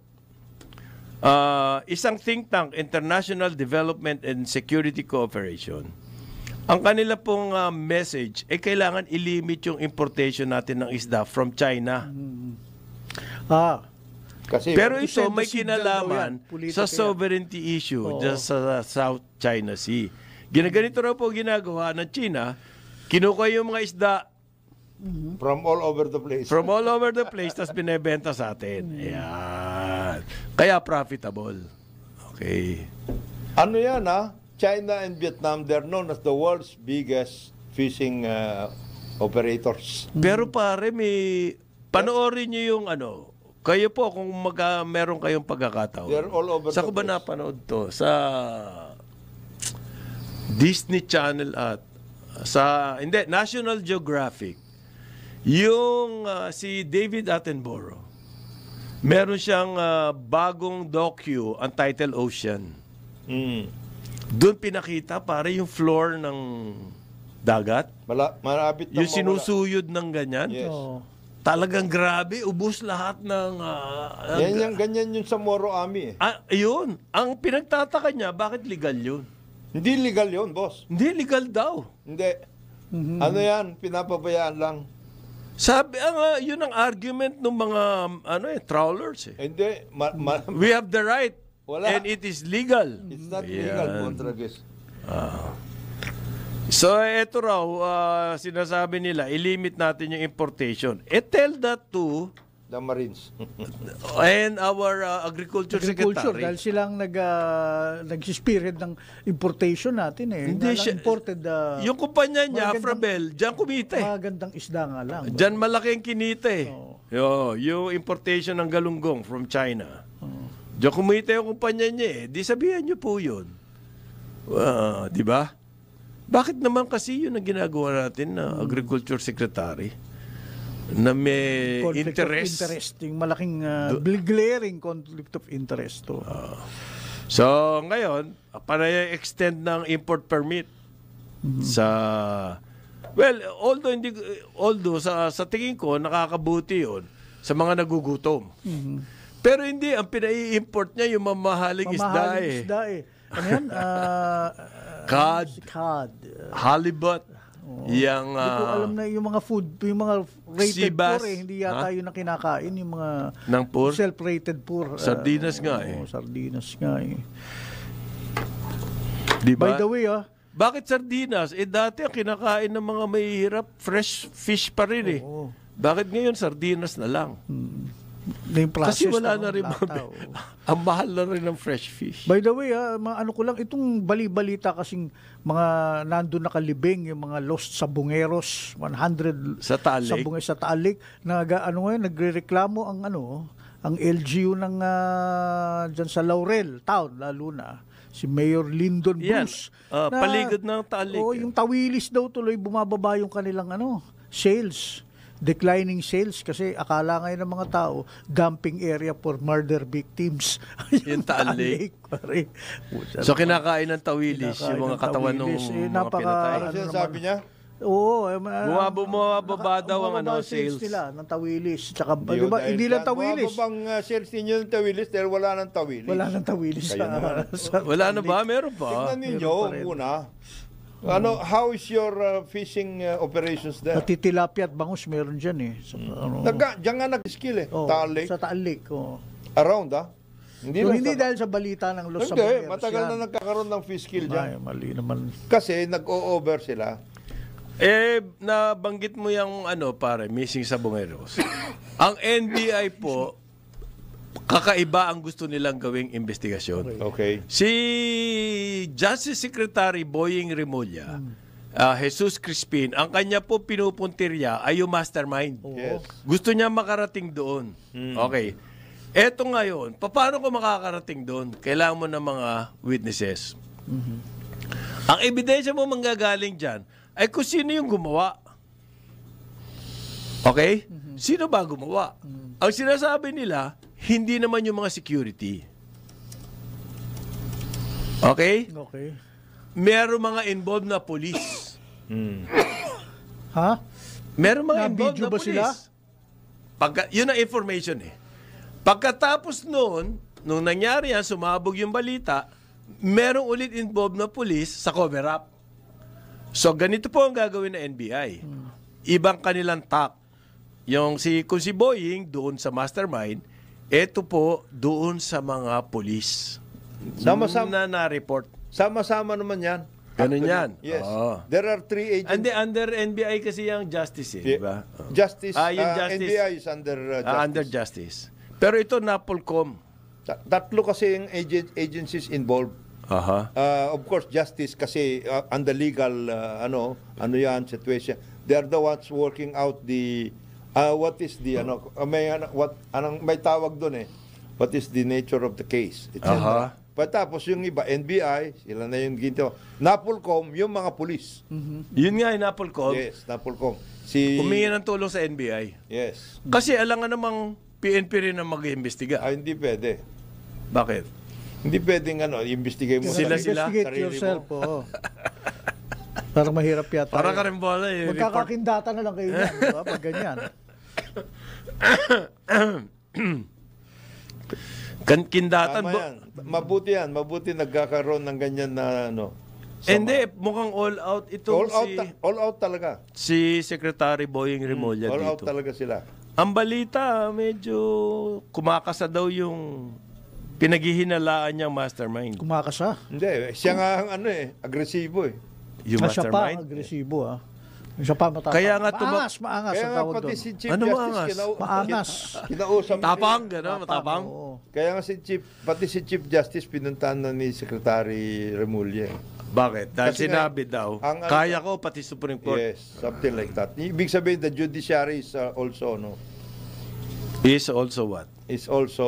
isang think tank, International Development and Security Cooperation. Ang kanila pong message, kailangan i-limit yung importation natin ng isda from China. Kasi, pero ito may kinalaman sa sovereignty issue sa South China Sea. Ginaganito raw po ginagawa ng China, kinukuha yung mga isda from all over the place. From all over the place, tapos binebenta sa atin. Ayan. Kaya profitable. Okay. Ano yan China and Vietnam, they're known as the world's biggest fishing operators. Pero pare, panoorin nyo yung kayo po kung meron kayong pagkakataon. They're all over Sa the ko ba place. napanood to? Sa Disney Channel at National Geographic. Yung si David Attenborough, meron siyang bagong docu, ang title Ocean. Doon pinakita pare yung floor ng dagat. Malapit na Yung sinusuyod ng ganyan. Yes. Oo. Talagang grabe, ubos lahat ng... Ganyan yun sa Moro Army. Ayun. Ang pinagtataka niya, bakit legal yun? Hindi legal yun, boss. Hindi, legal daw. Hindi. Ano yan? Pinapabayaan lang. Sabi, yun ang argument ng mga trawlers. Hindi. We have the right. Wala. And it is legal. It's not legal, Montragues. So, eto raw, sinasabi nila, ilimit natin yung importation. Tell that to The Marines. and our agriculture Agriculture, secretary. dahil silang nag-spearhead ng importation natin eh. Hindi Nga lang siya- imported, Yung kumpanya niya, magandang- Frabel, diyan kumita eh. magandang isda nga lang. Diyan malaki ang kinita eh. Yung importation ng galunggong from China. Diyan kumita yung kumpanya niya eh. Di sabihan niyo po yun. Di ba? Bakit naman kasi yun ang ginagawa natin na agriculture secretary? Na may Conflict of interest. interest. Yung malaking glaring conflict of interest. So, ngayon, panay-extend ng import permit sa... Well, although sa tingin ko, nakakabuti yun sa mga nagugutom. Pero hindi, ang pinai-import niya yung mamahaling isda eh. Ano yan? Cod, Cod. halibut, yung... Hindi ko alam na yung mga food, yung mga rated Sea bass. poor hindi yata yun na kinakain, yung mga ng poor? self-rated poor. Sardinas nga eh. Sardinas nga eh. Di ba? By the way, Bakit sardinas? Dati ang kinakain ng mga mahihirap, fresh fish pa rin eh. Oo. Bakit ngayon sardinas na lang? yung process Kasi wala na rin lata, ang mahal na rin ng fresh fish. By the way, ano ko lang, itong bali-balita kasing mga nandun nakalibing, yung mga lost sabungeros, 100 Sa Taal Lake? sa Taal Lake, nagrereklamo ang LGU ng dyan sa Laurel Town, lalo na si Mayor Lyndon Yan. Bruce. Paligid ng Taal Lake. Yung tawilis daw tuloy bumababa yung kanilang sales. Declining sales kasi akala ngayon ng mga tao dumping area for murder victims. Yung Taal Lake. Pare. So kinakain ng tawilis Kinakain yung mga ng katawan ng tawilis. mga pinatay. Ano sinasabi niya? Oo. Bumababa daw ang sales nila ng tawilis. Tsaka, Yun, diba, dahil hindi lang tawilis. bang sales ninyo ng tawilis dahil wala ng tawilis? Wala nang tawilis. Kayo naman. Wala na ba? Meron pa. Tingnan ninyo muna. How is your fishing operations there? Pati tilapia at bangus meron dyan eh. So, Diyan nga nag-skill eh. Taal Lake. Sa Taal Lake. Around Hindi, lang hindi sa- dahil sa balita ng Los Hindi, Saboneros matagal yan. na nagkakaroon ng fish kill Ay, dyan. mali naman. Kasi nag-o-over sila. Nabanggit mo yung pare, missing sa Bungeros. Ang NBI po, kakaiba ang gusto nilang gawing investigasyon. Okay. Si Justice Secretary Boying Remulla, Jesus Crispin, ang kanya po pinupuntirya ay yung mastermind. Yes. Gusto niya makarating doon. Okay. Eto ngayon, paano ko makakarating doon? Kailangan mo ng mga witnesses. Ang ebidensya mo manggagaling dyan ay kung sino yung gumawa. Okay? Sino ba gumawa? Ang sinasabi nila, hindi naman yung mga security. Okay? Okay. Meron mga involved na police. Ha? Meron mga involved Na-video na ba police. sila? Yun ang information eh. Pagkatapos noon, nung nangyari yan, sumabog yung balita, merong ulit involved na police sa cover-up. So, ganito po ang gagawin ng NBI. Ibang kanilang tack. Kung si Boying, doon sa mastermind, eto po, doon sa mga police. Sama-sama. Na-report. Sama-sama naman yan. Ganun yan. Yes. Oo. There are 3 agents. And under NBI kasi yung justice eh, di ba? Justice. Yung justice. NBI is under justice. Under justice. Pero ito Napolcom. Tatlo kasi yung agencies involved. Aha. Of course, justice kasi under legal, ano yan, situation. they are the ones working out the what is the may tawag doon eh. What is the nature of the case? Etc. Patapos yung iba, NBI, sila na yung ginto. NAPOLCOM, yung mga pulis. Yun nga, NAPOLCOM. Yes, NAPOLCOM. Humingi ng tulong sa NBI. Yes. Kasi alam nga namang PNP rin ang mag-iimbestiga. Hindi pwede. Bakit? Hindi pwedeng i-investigate mo. Sila. Investigate sarili yourself. mo. Oo. Parang mahirap yata. Para yun. ka rin bola. Magkakakindata na lang kayo yan, di ba? Pag ganyan. Kindatan. Tama yan. Mabuti nagkakaroon ng ganyan na Hindi, mukhang all out itong all out talaga. si Secretary Boying Remulla All dito. out talaga sila. Ang balita, medyo kumakasa daw yung pinaghihinalaan niyang mastermind. Kumakasa. Hindi, siya nga ang agresibo eh. Yung Siya pa, mastermind. agresibo Siya pa matapang. Kaya nga maangas Kaya ang nga tawag pati doon. si Chief Ano Justice maangas? Maangas. kinausap Tapang, gano'n, matapang. Oo. Kaya nga pati si Chief Justice pinuntahan na ni Secretary Remulla. Bakit? Dahil Kasi sinabi daw, kaya ko pati Supreme Court. Yes, something like that. Ibig sabihin, the judiciary is also, Is also what? is also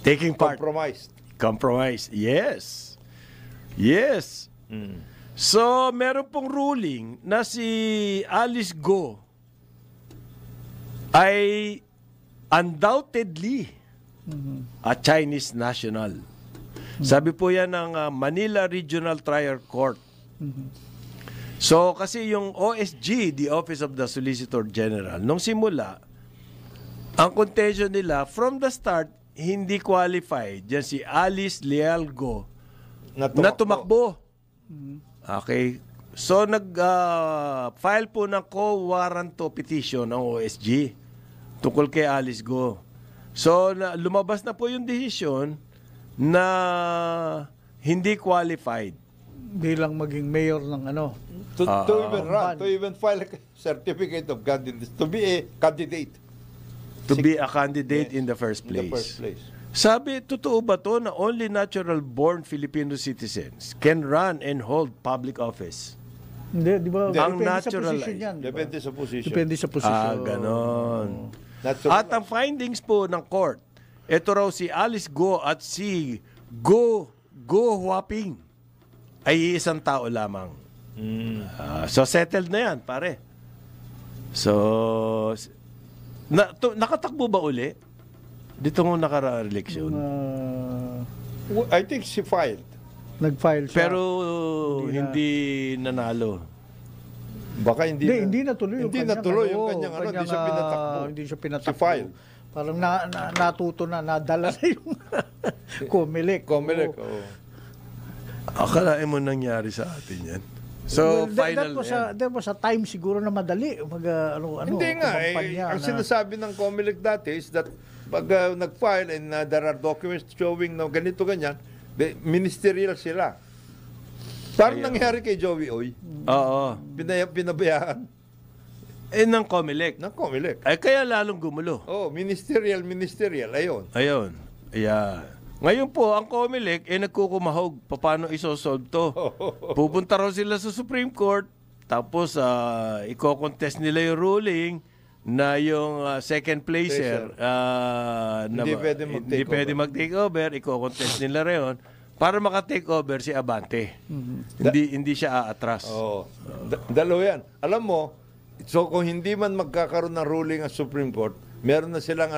Taking part. compromised. Compromise. Yes. Yes. So, meron pong ruling na si Alice Go ay undoubtedly a Chinese national. Sabi po yan ng Manila Regional Trial Court. So, kasi yung OSG, the Office of the Solicitor General, nung simula, ang contention nila, from the start, hindi qualified. Yan si Alice Leal Go na tumakbo. Okay. So, nag-file po ng co-warranto petition ng OSG tungkol kay Alice Go. So, lumabas na po yung decision na hindi qualified. Bilang maging mayor ng To even run, to even file a certificate of candidacy, to be a candidate. To be a candidate in the first In the place. first place. Sabi, totoo ba to na only natural-born Filipino citizens can run and hold public office? Hindi, di ba? Ang Depende sa natural position yan. di ba? Depende sa position. Depende sa posisyon. Ganon. Natural. At ang findings po ng court, ito raw si Alice Go at si Go Huaping ay isang tao lamang. So settled na yan, pare. So, nakatakbo ba uli? Dito mo nakara-eleksyon. I think she filed. Nag-file siya. Pero hindi nanalo. Baka Hindi natuloy Hindi natuloy yung kanyang hindi siya pinatakbo. Hindi siya pinatakbo. She filed. Parang natuto na, nadala na yung Comelec. Comelec, Oo. oo. Akalain mo nangyari sa atin yan. So, Well, final that was a time siguro na madali. Hindi nga. Ang sinasabi ng Comelec dati is that pag nag-file and there are documents showing na ganito, ganyan, ministerial sila. Parang nangyari kay Joey Oy. Oo. Pinabayaan Ng Comelec. ng Comelec. Ay, kaya lalong gumulo. Oh, ministerial. Ayun. Ayun. Ayan. Ngayon po, ang Comelec nagkukumahog paano isosolve to. Pupunta raw sila sa Supreme Court, tapos i-contest nila yung ruling na yung second placer hindi pwede mag-take over, i-contest nila rin para maka-take over si Abante. Hindi siya aatras. Oh. Dalawa yan. Alam mo, so kung hindi man magkakaroon ng ruling ang Supreme Court, meron na silang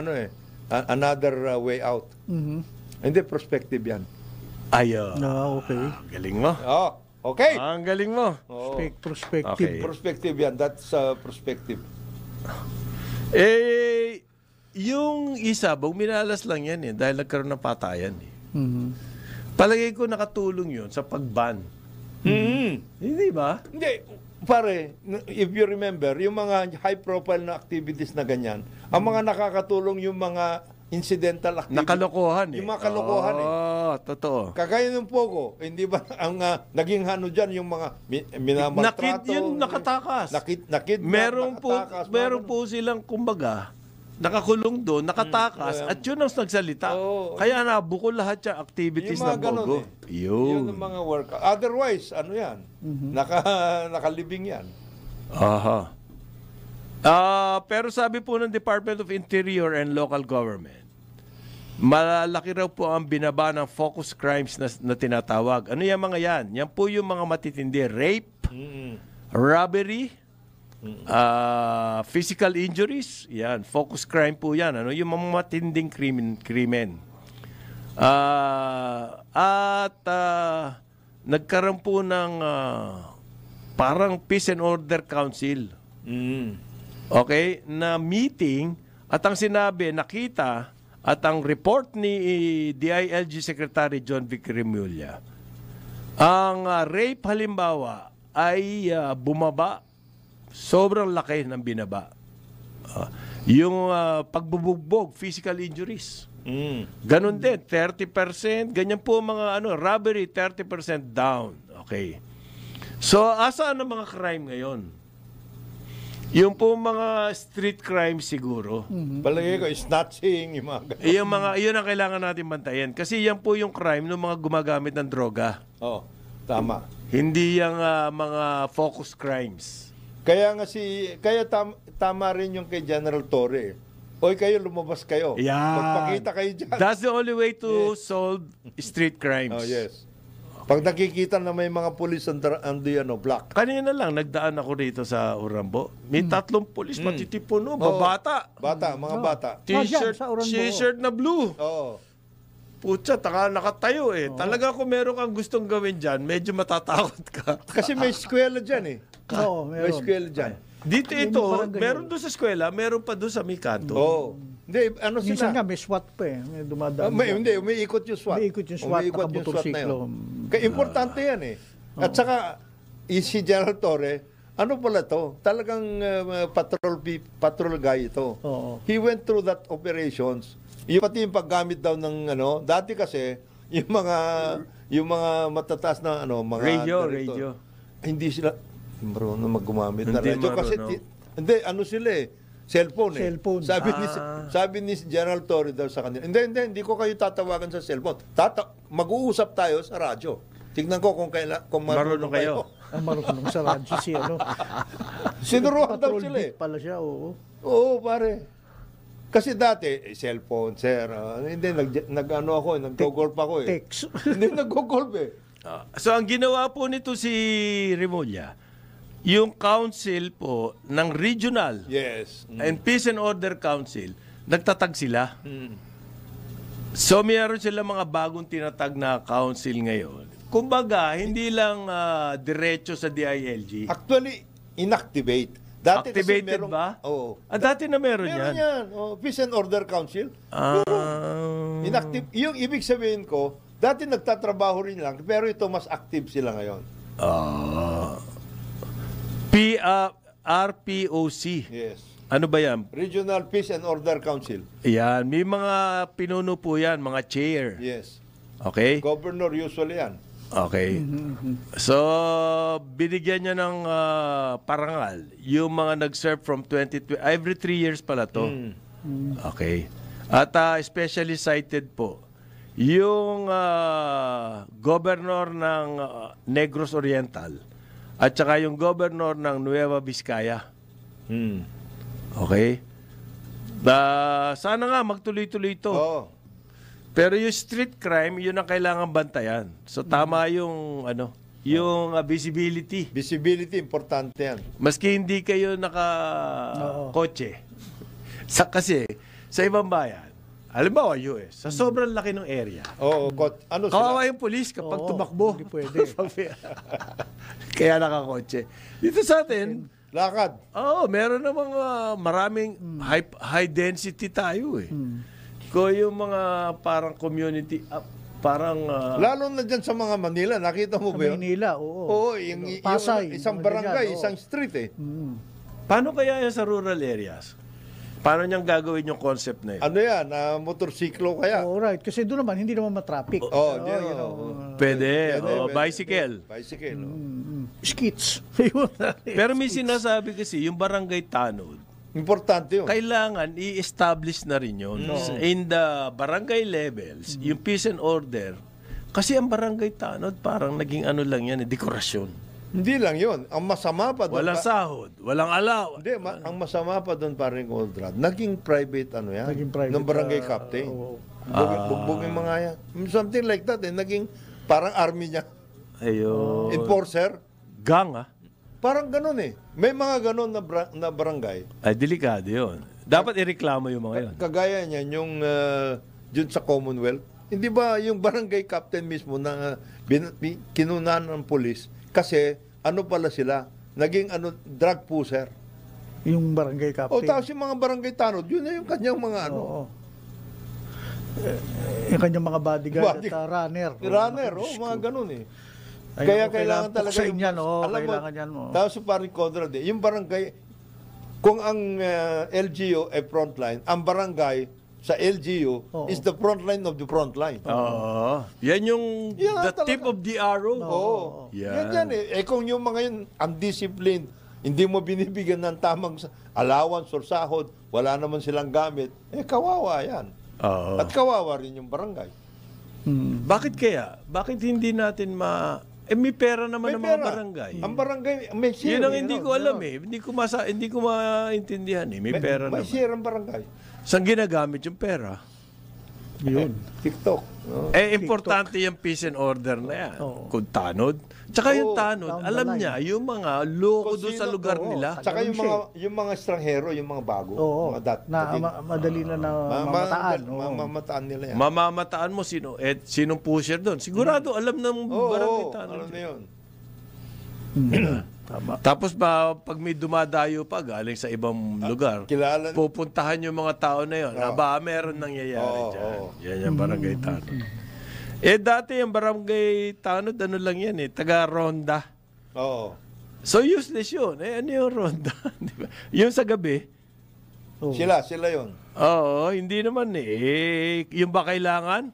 another way out. Hindi, prospective yan. Ayun. Okay. Galing mo. Oh, okay. Ang galing mo. Oh. Prospective. Okay. Prospective yan. That's prospective. Yung isabog, minalas lang yan dahil nagkaroon ng patayan. Palagay ko nakatulong yun sa pag-ban. Hindi ba? Hindi. Pare, if you remember, yung mga high-profile na activities na ganyan, ang mga nakakatulong yung mga incidental activities. Nakalokohan Yung mga kalokohan totoo. Kagaya ng Pogo, hindi ba ang naging dyan yung mga minamaltrato? Yung nakatakas. Nakidnap, Meron nakatakas, po silang kumbaga nakakulong doon, nakatakas, at yun ang nagsalita. Oo. Kaya nabukol lahat yung activities Yung mga ng ganun Pogo. Yun ang mga work. Otherwise, ano yan? Nakalibing yan. Aha. Pero sabi po ng Department of Interior and Local Government, malaki raw po ang binaba ng focus crimes na tinatawag. Ano yung mga yan? Yan po yung mga matitindi. Rape, robbery, physical injuries. Yan, focus crime po yan. Ano yung mga matinding krimen. Nagkaroon po ng parang Peace and Order Council. Okay? Na meeting at ang sinabi, nakita at ang report ni DILG Secretary John Vic Remulla, ang rape halimbawa ay bumaba, sobrang laki ng binaba. Yung pagbubugbog, physical injuries. Ganon din, 30%. Ganyan po mga robbery, 30% down. Okay. So, asaan ang mga crime ngayon? Yung po mga street crime siguro. Palagay ko, snatching, yung mga ganun. Yun ang kailangan natin bantayan. Kasi yan po yung crime ng mga gumagamit ng droga. Oo, tama. Hindi yung mga focus crimes. Kaya tama rin yung kay General Torre. Oy, kayo, lumabas kayo. Yan. Magpakita kayo dyan. That's the only way to solve street crimes. Oh, yes. Pag nakikita na may mga pulis on the black. Kanina lang, nagdaan ako rito sa Urambo. May 3 pulis, matitipuno, babata. Mga bata. T-shirt, sa Urambo. t-shirt na blue. Oo. Putsa, nakatayo eh. Talaga kung meron kang gustong gawin dyan, medyo matatakot ka. Kasi may eskwela dyan eh. Oo, May meron. eskwela dyan. Dito ito, meron doon sa eskwela, meron pa doon sa may kanto. Oo. Hindi, Minsan sila? nga, may SWAT pa eh. May dumadaan. Umiikot yung SWAT. Umiikot yung SWAT, nakamotorsiklo. Kaya importante yan eh. At saka, si General Torre, ano pala to? Talagang patrol guy ito. Oo. He went through that operations. Pati yung paggamit daw ng dati kasi, yung mga matataas na mga Radio. hindi sila marunong maggumamit na Hindi radyo kasi marunong. sila eh. Cellphone eh. Cellphone. Sabi ni General Torre daw sa kanila, hindi ko kayo tatawagan sa cellphone. Mag-uusap tayo sa radyo. Tignan ko kung Marunong kayo. Marunong sa radyo si Sinuruan daw Patrol sila eh. beat pala siya, oo. Oo, pare. Kasi dati, cellphone, sir. Hindi, nag-golf ako eh. Text. Hindi, nag-golf eh. So, ang ginawa po nito si Remulla, yung council po ng regional Yes. and Peace and Order Council, nagtatag sila. So, mayroon sila mga bagong tinatag na council ngayon. Kumbaga, hindi lang diretso sa DILG. Actually, inactivate. Dati Activated kasi ba? Oo. Dati na meron Meron yan. yan. Peace and Order Council. Ah. Inactive. Yung ibig sabihin ko, dati nagtatrabaho rin lang, pero ito mas active sila ngayon. RPOC. Yes. Ano ba yan? Regional Peace and Order Council. Yan. May mga pinuno po yan, mga chair. Yes. Okay? Governor usually yan. Okay. So, binigyan niya ng parangal yung mga nag-serve from every 3 years pala to. Okay. At especially cited po yung governor ng Negros Oriental at saka yung governor ng Nueva Vizcaya. Okay? Sana nga magtuloy-tuloy ito. Oo. Pero yung street crime, yun ang kailangan bantayan. So tama yung yung visibility. Visibility, importante yan. Maski hindi kayo naka-kotse. Kasi sa ibang bayan, halimbawa US, sa sobrang laki ng area. Oo, ano Kawawa sila? yung police kapag Oo, tumakbo. hindi pwede. Kaya nakakotse. Dito sa atin, Lakad. meron na mga maraming high density tayo eh. Ko yung mga parang community, Lalo na dyan sa mga Manila, nakita mo Sa ba yun? Maynila, oo. Oo, yung Pasay, isang mga barangay, ganyan, oo. isang street eh. Paano kaya yan sa rural areas? Paano niyang gagawin yung concept na yun? Ano yan? Motorsiklo kaya? Oh, right. Kasi doon naman, hindi naman matraffic. Pwede. Bicycle. Bicycle. Skits. Pero may sinasabi kasi, yung barangay tanod, Importante yun. Kailangan i-establish na rin yun. In the barangay levels, yung peace and order, kasi ang barangay tanod, parang naging ano lang yan, dekorasyon. Hindi lang yun. Ang masama pa doon. Walang sahod, walang alaw. Hindi, ang masama pa doon paring Conrad, naging private ano yan. Naging private, ng barangay captain. Bugbugin mga yan. Something like that eh. Naging parang army niya. Ayun. Enforcer. Gang, ah. Parang ganun eh. May mga ganun na barangay. Ay, delikado yun. Dapat ireklamo yung mga yun. Kagaya niyan, yung dun sa Commonwealth. Hindi ba yung barangay captain mismo na kinunan ng polis kasi ano pala sila? Naging drug pusher. Yung barangay O captain. tapos yung mga barangay tanod, yun na yung kanyang mga Oo. Yung kanyang mga bodyguard at runner. runner, mga ganun eh. Ay, Kaya naku, kailangan talaga puksain yan, kailangan yan. Tapos paring Conrad yung barangay, kung ang LGU ay frontline, ang barangay sa LGU is the frontline of the frontline. Oo. Yan yung Yan the tip talaga. of the arrow. Oo. Yan. Yan eh. Kung yung mga yun, undisciplined, hindi mo binibigyan ng tamang allowance or sahod, wala naman silang gamit, kawawa yan. Oo. At kawawa rin yung barangay. Bakit kaya? Bakit hindi natin may pera naman May ng mga pera. barangay. Ang barangay, may share. Yun ang hindi ko alam eh. Hindi ko maintindihan eh. May pera May naman. share ang barangay. Saan ginagamit yung pera? Yun. TikTok. Importante yung peace and order na yan. Kung tanod. Tsaka yung tanod, down the alam line. niya, yung mga loko doon sa lugar nila. Tsaka yung mga estranghero, yung mga bago. Oo. Mga Madali na mamataan. Mamataan nila yan. Mamamataan mo sinong pusher doon. Sigurado alam ng barangay tanod. alam na yun. Tama. Tapos pag may dumadayo pa galing sa ibang lugar, kilala- pupuntahan yung mga tao na yun. Meron nangyayari dyan. Yan yung barangay tanod. Dati yung barangay tanod, ano lang yan taga-ronda. Oo. So useless yun. Ano yung ronda? Di ba? Yung sa gabi, Sila yun. oo, hindi naman yung ba kailangan?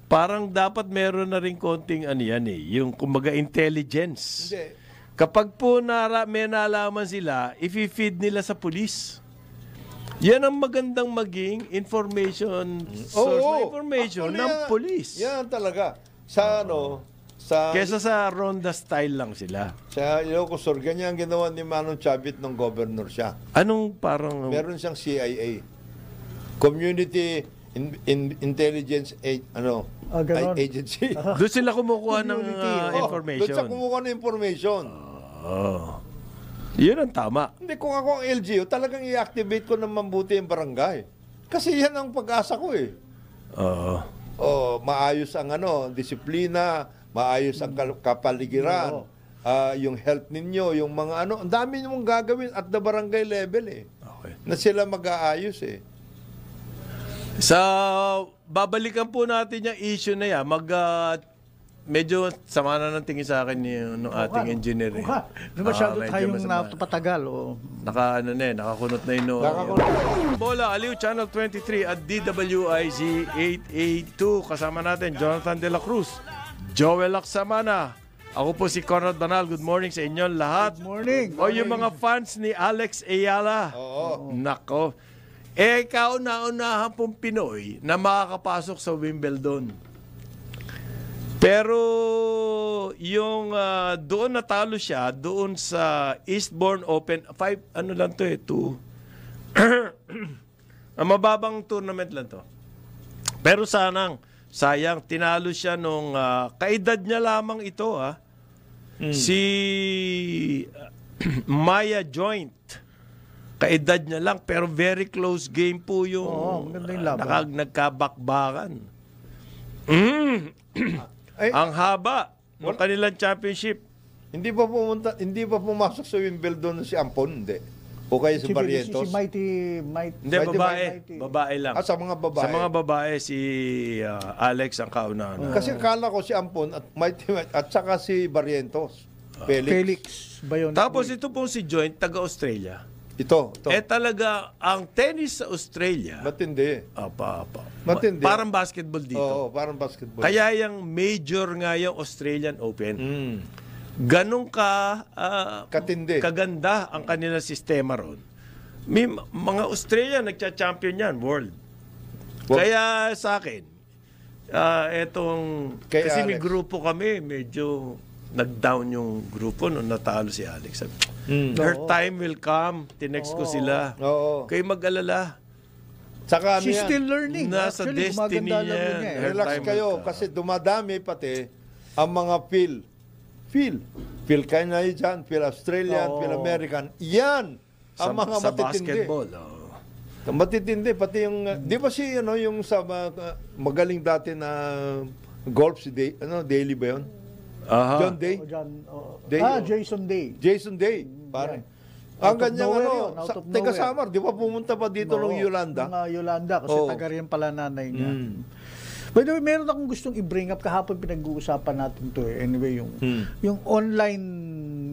Parang dapat meron na rin konting yung kumbaga intelligence. Hindi. Kapag po may nalaman sila, i-feed nila sa pulis. Yan ang magandang maging information, source na information ng pulis. Yan talaga. Sa Kesa sa ronda style lang sila. sa Ilocos Sur, ganyan ang ginawa ni Manong Chavit nung governor siya. Anong parang... Meron siyang CIA. Community Intelligence ganon. Agency. Doon sila kumukuha ng Doon information. siya kumuha ng information. Yun ang tama. Hindi, kung ako ang LGU, talagang i-activate ko ng mabuti yung barangay. Kasi yan ang pag-asa ko eh. Oo. Maayos ang disiplina, maayos ang kapaligiran, yung health ninyo, yung mga ang dami mong gagawin at the barangay level eh. Okay. Na sila mag-aayos eh. Babalikan po natin yung issue na yan. Medyo sama na ng tingin sa akin yung ating engineer. Masyado Medyo tayong masama. napatagal. Nakakunot na yun. Bola, Aliw, Channel 23 at DWIZ 882. Kasama natin, Jonathan De La Cruz, Joel Laksamana. Ako po si Conrad Banal. Good morning sa inyong lahat. Good morning. O yung mga fans ni Alex Ayala. Oo. Nako. Kauna-unahan pong Pinoy na makakapasok sa Wimbledon. Pero yung doon natalo siya doon sa Eastbourne Open 2 ang mababang tournament lang to. Pero sayang tinalo siya nung kaedad niya lamang ito si Maya Joint. Kaedad niya lang pero very close game po yung maganda yung laban. nagkabakbakan. Ang haba ng kanilang championship. Hindi pa pumasok sa Wimbledon si Ampon, hindi. O kaya si Barrientos. Si Mighty. Hindi, babae lang. Sa mga babae. Sa mga babae, si Alex ang kauna. Kasi kala ko si Ampon at saka si Barrientos. Felix Bayon. Tapos ito pong si Joint, taga-Australia. Ito. Talaga, ang tennis sa Australia, Matindi. Matindi. parang basketball dito. Oo, parang basketball. Kaya yung major nga yung Australian Open, Mm. ganun Katindi. kaganda ang kanilang sistema ron May mga Australia nagcha-champion yan, world. Kaya sa akin, Kay kasi may Alex. grupo kami, medyo nag-down yung grupo nung natalo si Alex. Sabi, her time will come. Tinext ko sila. Oo. Kayo mag-alala. Saka ano She's yan, still learning. Nasa Actually, destiny gumaganda lang niya. yun eh. Her relax time will kayo come. kasi dumadami pati ang mga Phil Canada dyan, Phil Australian, Oo. Phil American. Yan ang mga sa matitindi. basketball. Matitindi pati yung di ba si yung sa magaling dati na golf si Daly ba yun? Aha. John Day? Day, Jason Day. Jason Day, pare. Out Ang of ganyang nowhere yun, out of taga nowhere. Samar, di ba pumunta pa dito nung Yolanda? Mga Yolanda, kasi Oo. taga rin pala nanay niya. By the way, meron akong gustong i-bring up kahapon pinag-uusapan natin to eh. Anyway, yung online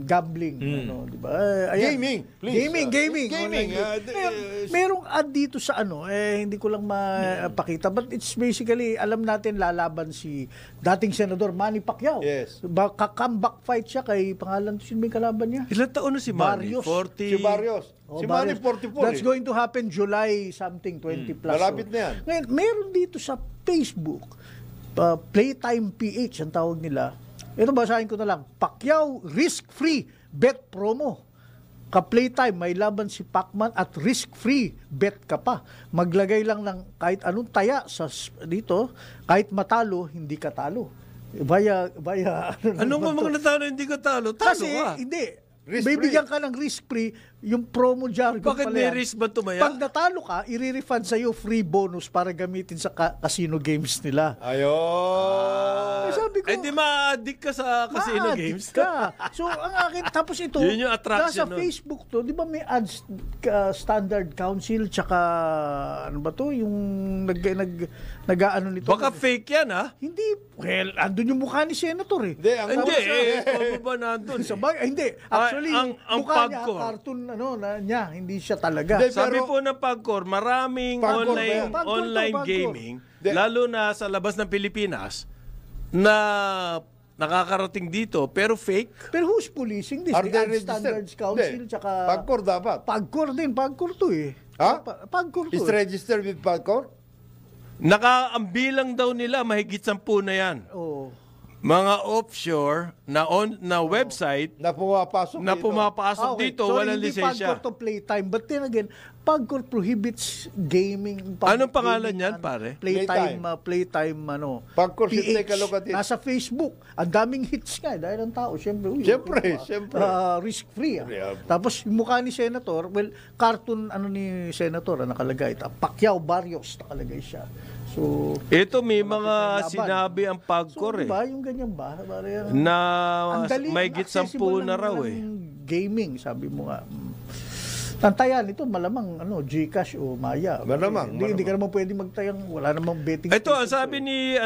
gambling, ano, di ba? Gaming, please. Gaming. Gaming, Online merong ad dito sa hindi ko lang mapakita. But it's basically, alam natin lalaban si dating Senador Manny Pacquiao. Yes. Comeback fight siya kay pangalan, sino ba yung kalaban niya? Ilan taon na si Manny? Barrios. 40? Si Barrios. Si Manny Barrios. 44 That's going to happen July something, 20 plus. Malapit na yan. Ngayon, meron dito sa Facebook, Playtime PH, ang tawag nila. Ito, basahin ko na lang. Pacquiao risk-free bet promo. Ka-Playtime, may laban si Pacman at risk-free bet ka pa. Maglagay lang ng kahit anong taya dito, kahit matalo, hindi ka talo. Via Ano mo mga natalo, hindi ka talo? Talo kasi, ka. hindi. Risk-free. Bibigyan ka ng risk-free, yung promo jargon Bakit pala may yan. risk ba tumaya? Pag natalo ka, i-refund sa'yo free bonus para gamitin sa casino games nila. Ayun. Eh, sabi ko, Ay, di ma-addict ka sa casino ma-addict games? ka. So, ang akin, tapos ito, Yun yung attraction nasa nun. Facebook to, di ba may ads, Standard Council, tsaka, ano ba to, yung nag-ano nito. Baka fake yan, ha? Hindi, well, andun yung mukha ni Senator eh. Hindi, ang Hindi, paano ba nandun? Sa bagay, hindi. Actually, ang mukha niya, Pagcor. cartoon niya, hindi siya talaga. Hindi, Sabi pero- po ng Pagcor, maraming Pagcor ba yan? Pagcor to, online Pagcor. gaming, Hindi. lalo na sa labas ng Pilipinas, na nakakarating dito, pero fake. Pero who's policing this? Are The they Ad registered? Standards Council, Hindi. tsaka... Pagcor dapat. Pagcor din, Pagcor to eh. Ha? Pagcor to. Is registered with Pagcor? Ang bilang daw nila, mahigit 10 na yan. Oo. Mga offshore na website Na pumapasok na dito. pumapasok Okay, dito, sorry, walang hindi lisensya. Pagcor to Playtime. But then again, Pagcor prohibits gaming. Anong pangalan yan, pare? Playtime, Pagcor, should PH. take a look at it. Nasa Facebook. Ang daming hits nga dahil ang tao. Siyempre, Siyempre. risk-free. Yeah. Tapos yung mukha ni Senator, cartoon ni Senator nakalagay. Pacquiao Barrios nakalagay siya. So, Ito may mga laban. sinabi ang Pagcor so eh. diba, yung ganyan ba? Parang, Na ang dali, mahigit 10 accessible na lang raw ng eh. Gaming, sabi mo nga. Tantayan ito, malamang Gcash o Maya. Malamang, Hindi ka naman pwede magtayang, wala namang betting. Ito, ang sabi ni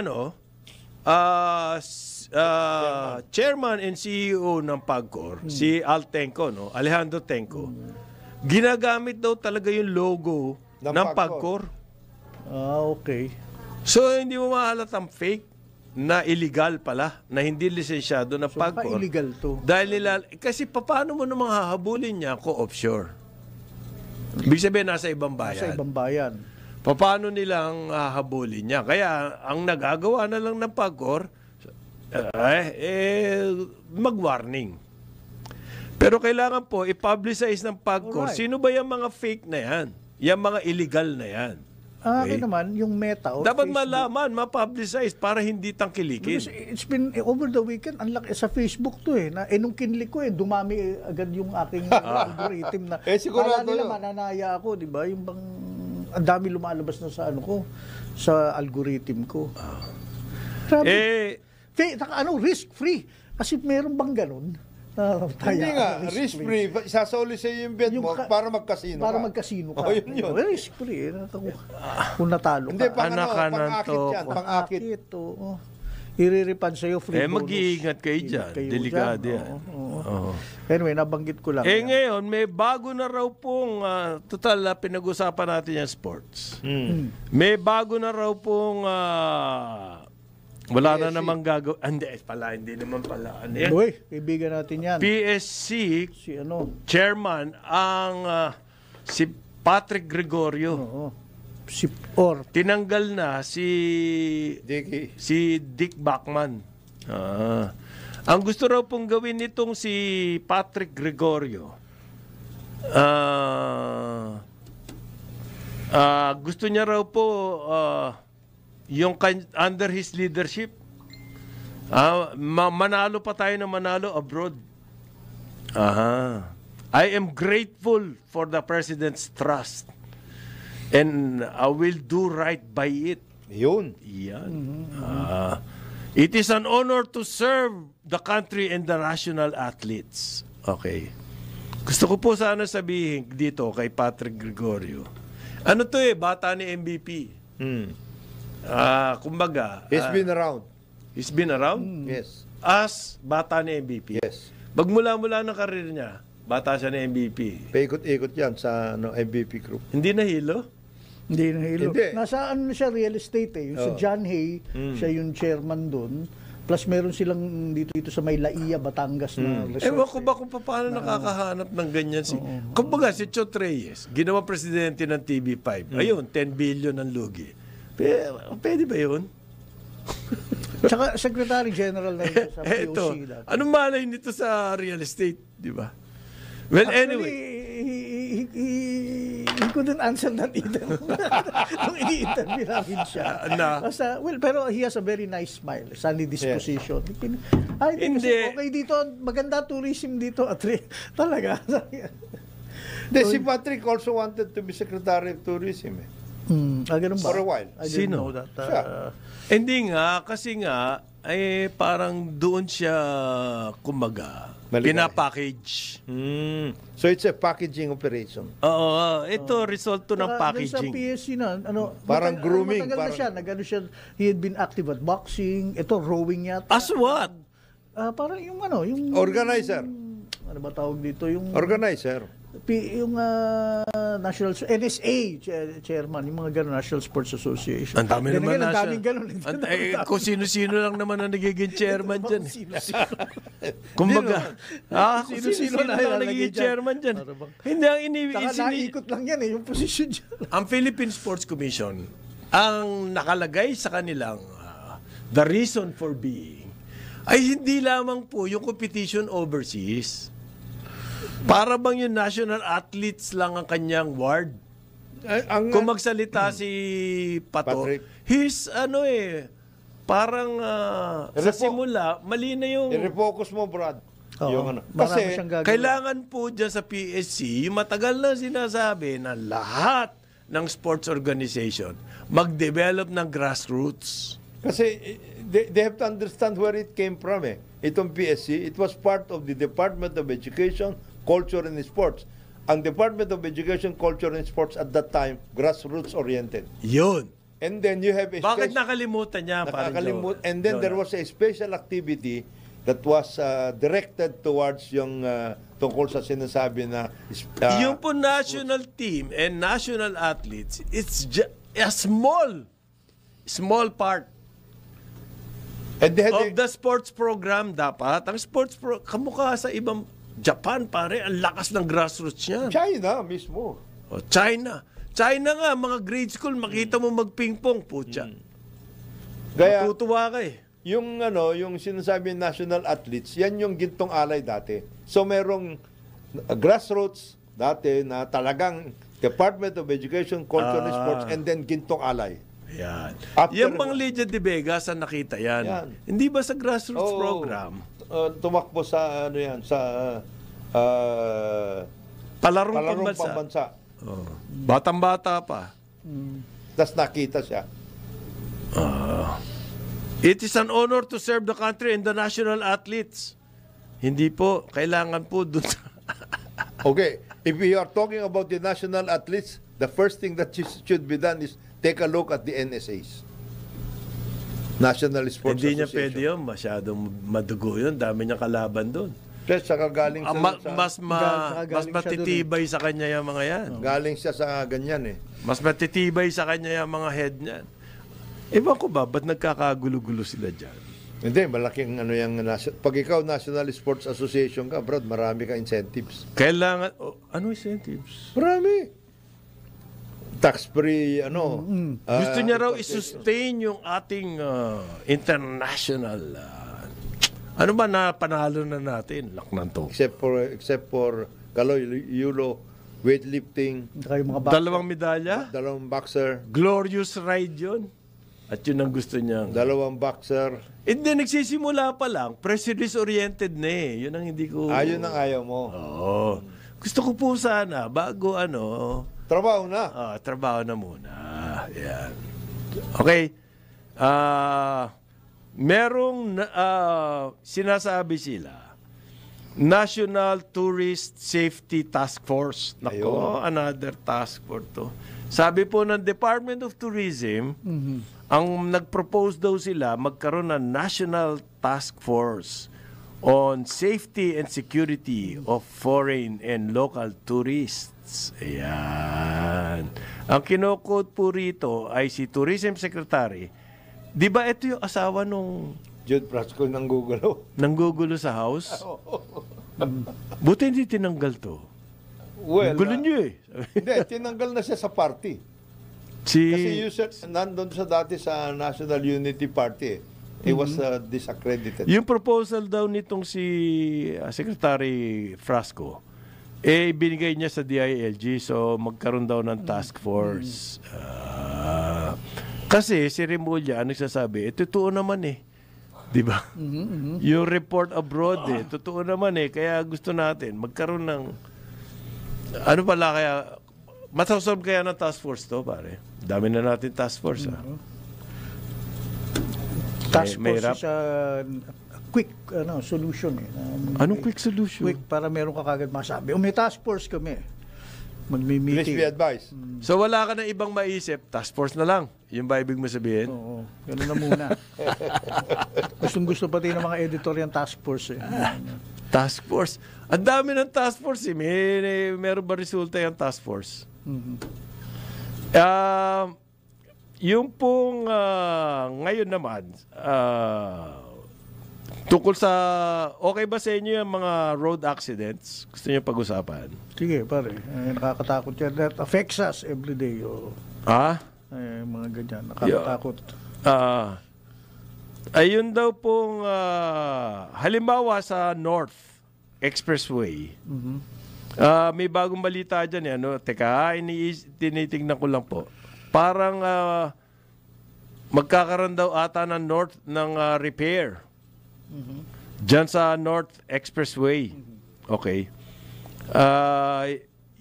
Chairman and CEO ng Pagcor, si Al Tenco, Alejandro Tenco, ginagamit daw talaga yung logo Ng ng Pagcor. Pagcor. Okay. So, hindi mo mahalatang fake na illegal pala, na hindi lisensyado ng So, baka Pagcor. illegal to. Dahil kasi paano mo namang hahabulin niya kung offshore? Ibig sabihin, nasa ibang bayan. Sa ibang bayan. Paano nilang hahabulin niya? Kaya, ang nagagawa na lang ng Pagcor, mag-warning. Pero kailangan po, i-publicize ng Pagcor, Alright. sino ba yung mga fake na yan? Yung mga illegal na yan? Akin naman, yung Meta or Dapat Facebook. malaman, ma-publicize para hindi tangkilikin. Because it's been over the weekend, sa Facebook to eh. Nung kinlik ko dumami agad yung aking algorithm na. Sigurado Kala nila yun. mananaya ako, di ba? Yung bang, ang dami lumalabas na sa sa algorithm ko. Grabe. Risk-free. Kasi meron bang ganun? Hindi nga, risk-free. Sasoli sa yung bet mo para magkasino Para ka. magkasino ka. Oh, yun. Risk-free. Kung natalo Hindi, ka. Anak ka ng pang-akit yan. toko. Pang-akit. Oo. Iriripan sa'yo free bonus. Mag-iingat kayo dyan. Delikado dyan. yan. Oo. Anyway, nabanggit ko lang. Ngayon, may bago na raw pong, total, pinag-usapan natin yung sports. May bago na raw pong, wala na namang gagawin. Hindi naman pala. Ano yan? Boy, kaibigan natin yan. PSC Si chairman ang Si Patrick Gregorio. Oo. Or Tinanggal na si Dick Bachman. Ang gusto raw pong gawin nitong si Patrick Gregorio, gusto niya raw po yung under his leadership, manalo pa tayo na manalo abroad. I am grateful for the President's trust and I will do right by it. Yun. Yan. It is an honor to serve the country and the national athletes. Okay. Gusto ko po sana sabihin dito kay Patrick Gregorio. Ano to bata ni MVP. Kumbaga. He's been around. He's been around? Yes. As bata ni MVP. Yes. Magmula-mula ng karir niya, bata siya ni MVP. Paikot-ikot yan sa MVP group. Hindi nahilo? Hindi nahilo. Hindi. Nasa ano na siya, real estate Yung sa John Hay, siya yung chairman doon. Plus meron silang dito sa may Laia, Batangas na resort. Ewan ko ba kung paano nakakahanap ng ganyan si... Kumbaga si Chot Reyes, ginawa presidente ng TV5. Ayun, 10 billion ang lugi. Pwede ba yun? Tsaka Secretary General na yun sa POC. Eto, dati. anong malay nito sa real estate, di ba? Well, Actually, anyway. he couldn't answer that either. Nung ini-interview namin siya. Basta, pero he has a very nice smile, sunny disposition. Ay, Hindi. Okay dito, maganda tourism dito. Talaga. Si Patrick also wanted to be Secretary of Tourism. Ganun ba? For a while. I didn't Sino? know that. Siya. Hindi nga, kasi nga, parang doon siya, kumbaga, pinapackage. So it's a packaging operation. Oo, ito, result to ng Sa packaging. PSC na, Parang grooming, Matagal na siya, he had been active at boxing, ito, rowing yata. As what? Parang yung Organizer. Ano ba tawag dito? Yung Organizer. yung National NSA chairman, yung mga ganun, National Sports Association. Ang dami naman Ang nasa. daming ganun. Kung sino-sino lang naman ang nagiging chairman dyan. Kumbaga, kung sino-sino lang nagiging chairman dyan. Hindi, ang naikot lang yan yung position dyan. Ang Philippine Sports Commission, ang nakalagay sa kanilang the reason for being, ay hindi lamang po yung competition overseas. Para bang yung national athletes lang ang kanyang ward? Kung magsalita si Pato, he's parang sa simula, mali na yung... I-refocus mo, Brad. Yung Kasi kailangan po dyan sa PSC, yung matagal na sinasabi na lahat ng sports organization mag-develop ng grassroots. Kasi they have to understand where it came from. Itong PSC, it was part of the Department of Education, Culture and Sports. Ang Department of Education, Culture and Sports at that time, grassroots-oriented. Yun. And then you have a Bakit nakalimutan niya? And then there was a special activity that was directed towards yung tungkol sa sinasabi na... yung po national team and national athletes, it's a small part and of the sports program dapat. Ang sports kamukha sa ibang Japan, pare, ang lakas ng grassroots niyan. China mismo. China nga, mga grade school, makita mo mag-ping-pong, putya. Kaya, matutuwa ka yung sinasabi national athletes, yan yung gintong alay dati. So merong grassroots dati na talagang Department of Education, Culture and Sports, and then gintong alay. Yan. Yung pang Lydia de Vega, saan nakita yan? Hindi ba sa grassroots program? Tumakbo sa sa palarong pambansa. Batang-bata pa. Tapos nakita siya. It is an honor to serve the country and the national athletes. Hindi po, kailangan po doon. Okay, if we are talking about the national athletes, the first thing that should be done is take a look at the NSAs. National Sports Hindi niya Association. pwede yun. Masyadong madugo yun. Dami niyang kalaban doon. Kasi saka galing siya mas matitibay sa kanya yung mga yan. Galing siya sa ganyan Mas matitibay sa kanya yung mga head niyan. Ewan ko ba, ba't nagkakagulo-gulo sila dyan? Hindi, malaking ano yung... Pag ikaw National Sports Association ka, Brad, marami ka incentives. Kailangan, ano incentives? Marami. Tax-free, Gusto niya raw i-sustain yung ating international, ano ba na panalo na natin? Laknan to. except for Kaloy, Yulo, weightlifting, Saka yung mga boxer. 2 medalya? 2 boxer, Glorious ride yun. At yun ang gusto niya. 2 boxer. Hindi, nagsisimula pa lang. Press release oriented na eh. Yun ang hindi ko... Ayun ang ayaw mo. Oo. Gusto ko po sana, bago Trabaho na. trabaho na muna. Yan. Okay. Merong sinasabi sila, National Tourist Safety Task Force. Nako, another task force to. Sabi po ng Department of Tourism, ang nag-propose daw sila magkaroon ng National Task Force on Safety and Security of Foreign and Local Tourists. Ayan. Ang kinokode po rito ay si Tourism Secretary. Di ba ito yung asawa nung Jude Prasco ng Google. nanggugulo sa house? Buti hindi tinanggal to. Well, Gulo niyo eh. hindi, tinanggal na siya sa party. Kasi nandun sa dati sa National Unity Party. He was disaccredited. Yung proposal daw nitong si Secretary Frasco, binigay niya sa DILG, so magkaroon daw ng task force. Kasi si Remulla, nagsasabi, totoo naman eh. Di ba? Yung report abroad totoo naman eh. Kaya gusto natin magkaroon ng, ano pala kaya, masasolve kaya ng task force to, pare? Dami na natin task force, Task may force is a quick solution. Anong quick solution? Quick para meron ka kagad masabi. May task force kami. Please Magmi-meeting. be advised. So wala ka na ibang maisip, task force na lang. Yung ba ibig mo sabihin? Oo, gano'n na muna. Gustong-gusto pati ng mga editor yung task force. Task force. Ang dami ng task force eh. Meron ba resulta yung task force? Yung pong ngayon naman, tungkol sa, okay ba sa inyo yung mga road accidents? Gusto niyo pag-usapan? Sige, pare. Nakakatakot yan. That affects us every day. Mga ganyan. Nakakatakot. Ayun daw pong, halimbawa sa North Expressway, may bagong balita dyan. Teka, tinitingnan ko lang po. Parang magkakaroon daw ata ng North ng repair. Diyan sa North Expressway. Okay.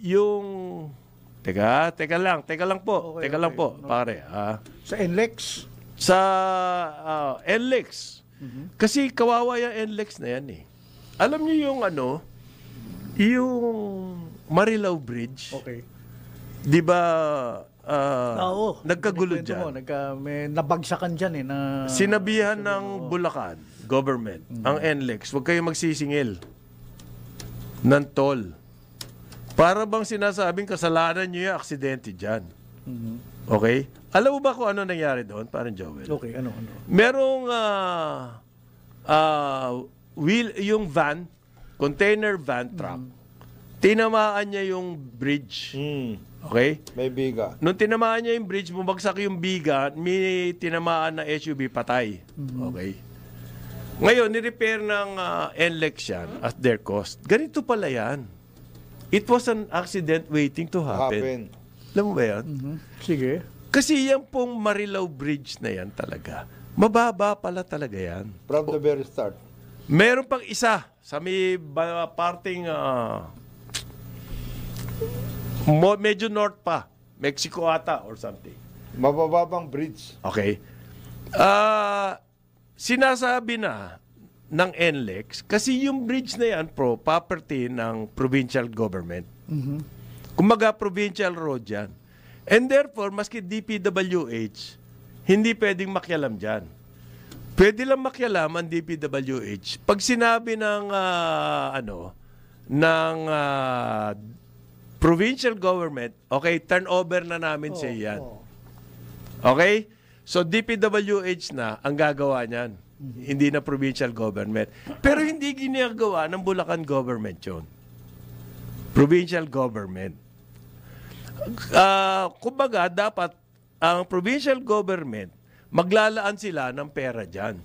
Yung teka lang po. Okay, teka lang po, pare. Sa NLEX? Sa NLEX. Kasi kawawa yung NLEX na yan eh. Alam niyo yung yung Marilao Bridge. Okay. Di ba Oo. nagkagulo Kwento mo, dyan? may nabagsakan dyan na... Sinabihan ng Bulacan government, ang NLEX, huwag kayong magsisingil ng toll. Para bang sinasabing kasalanan nyo yung aksidente dyan. Okay? Alam mo ba kung ano nangyari doon, parang Joel? Okay, ano? Merong yung van, container van truck, tinamaan niya yung bridge. Okay? May biga. Nung tinamaan niya yung bridge, bumagsak yung biga, may tinamaan na SUV, patay. Okay? Ngayon, ni-repair ng NLEX yan at their cost. Ganito pala yan. It was an accident waiting to happen. Alam mo ba yan? Sige. Kasi yan pong Marilao Bridge na yan talaga. Mababa pala talaga yan. From the very start. Meron pang isa sa may parting medyo north pa. Mexico ata or something. Mabababang bridge. Okay. Sinasabi na ng NLEX, kasi yung bridge na yan, property ng provincial government. Kumbaga, provincial road yan. And therefore, maski DPWH, hindi pwedeng makialam dyan. Pwede lang makialam ang DPWH pag sinabi ng provincial government, okay, turn over na namin sa yan. Okay? So DPWH na ang gagawa niyan. Hindi na provincial government. Pero hindi ginagawa ng Bulacan government yun. Provincial government. Kumbaga, dapat ang provincial government, maglalaan sila ng pera dyan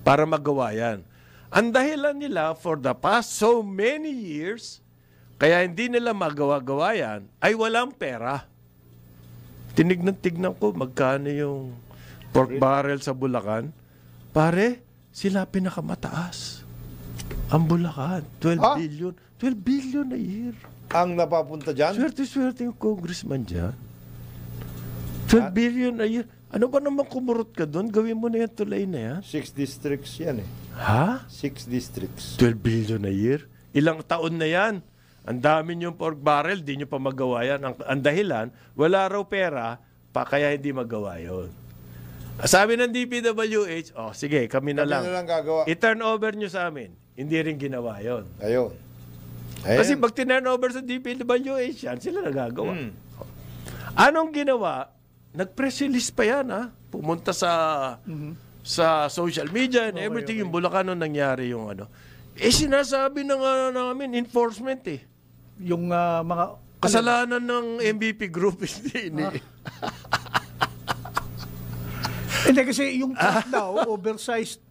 para magawa yan. Ang dahilan nila for the past so many years, kaya hindi nila magawa-gawa yan, ay walang pera. Tignan ko magkano yung pork barrel sa Bulacan. Pare, sila pinakamataas. Ang Bulacan, 12 billion. 12 billion a year. Ang napapunta dyan? Swerte yung congressman dyan. 12 billion a year. Ano ba naman kumurot ka doon? Gawin mo na yan, tulay na yan. 6 districts yan eh. Ha? 6 districts. 12 billion a year? Ilang taon na yan? Ang dami niyong pork barrel, di niyo pa magawa yan. Ang dahilan, wala raw pera, kaya hindi magawa yun. Sabi ng DPWH, sige, kami na lang. Kami na lang gagawa. I-turn over nyo sa amin. Hindi rin ginawa yun. Ayun. Kasi pag tinurn over sa DPWH yan, sila nagagawa. Anong ginawa? Nag-press release pa yan, ha? Pumunta sa social media and everything. Yung Bulacan nung nangyari yung ano. Sinasabi na nga namin, enforcement eh. Yung mga... Kasalanan ng MVP group, hindi. Hindi kasi yung truck daw, oversized,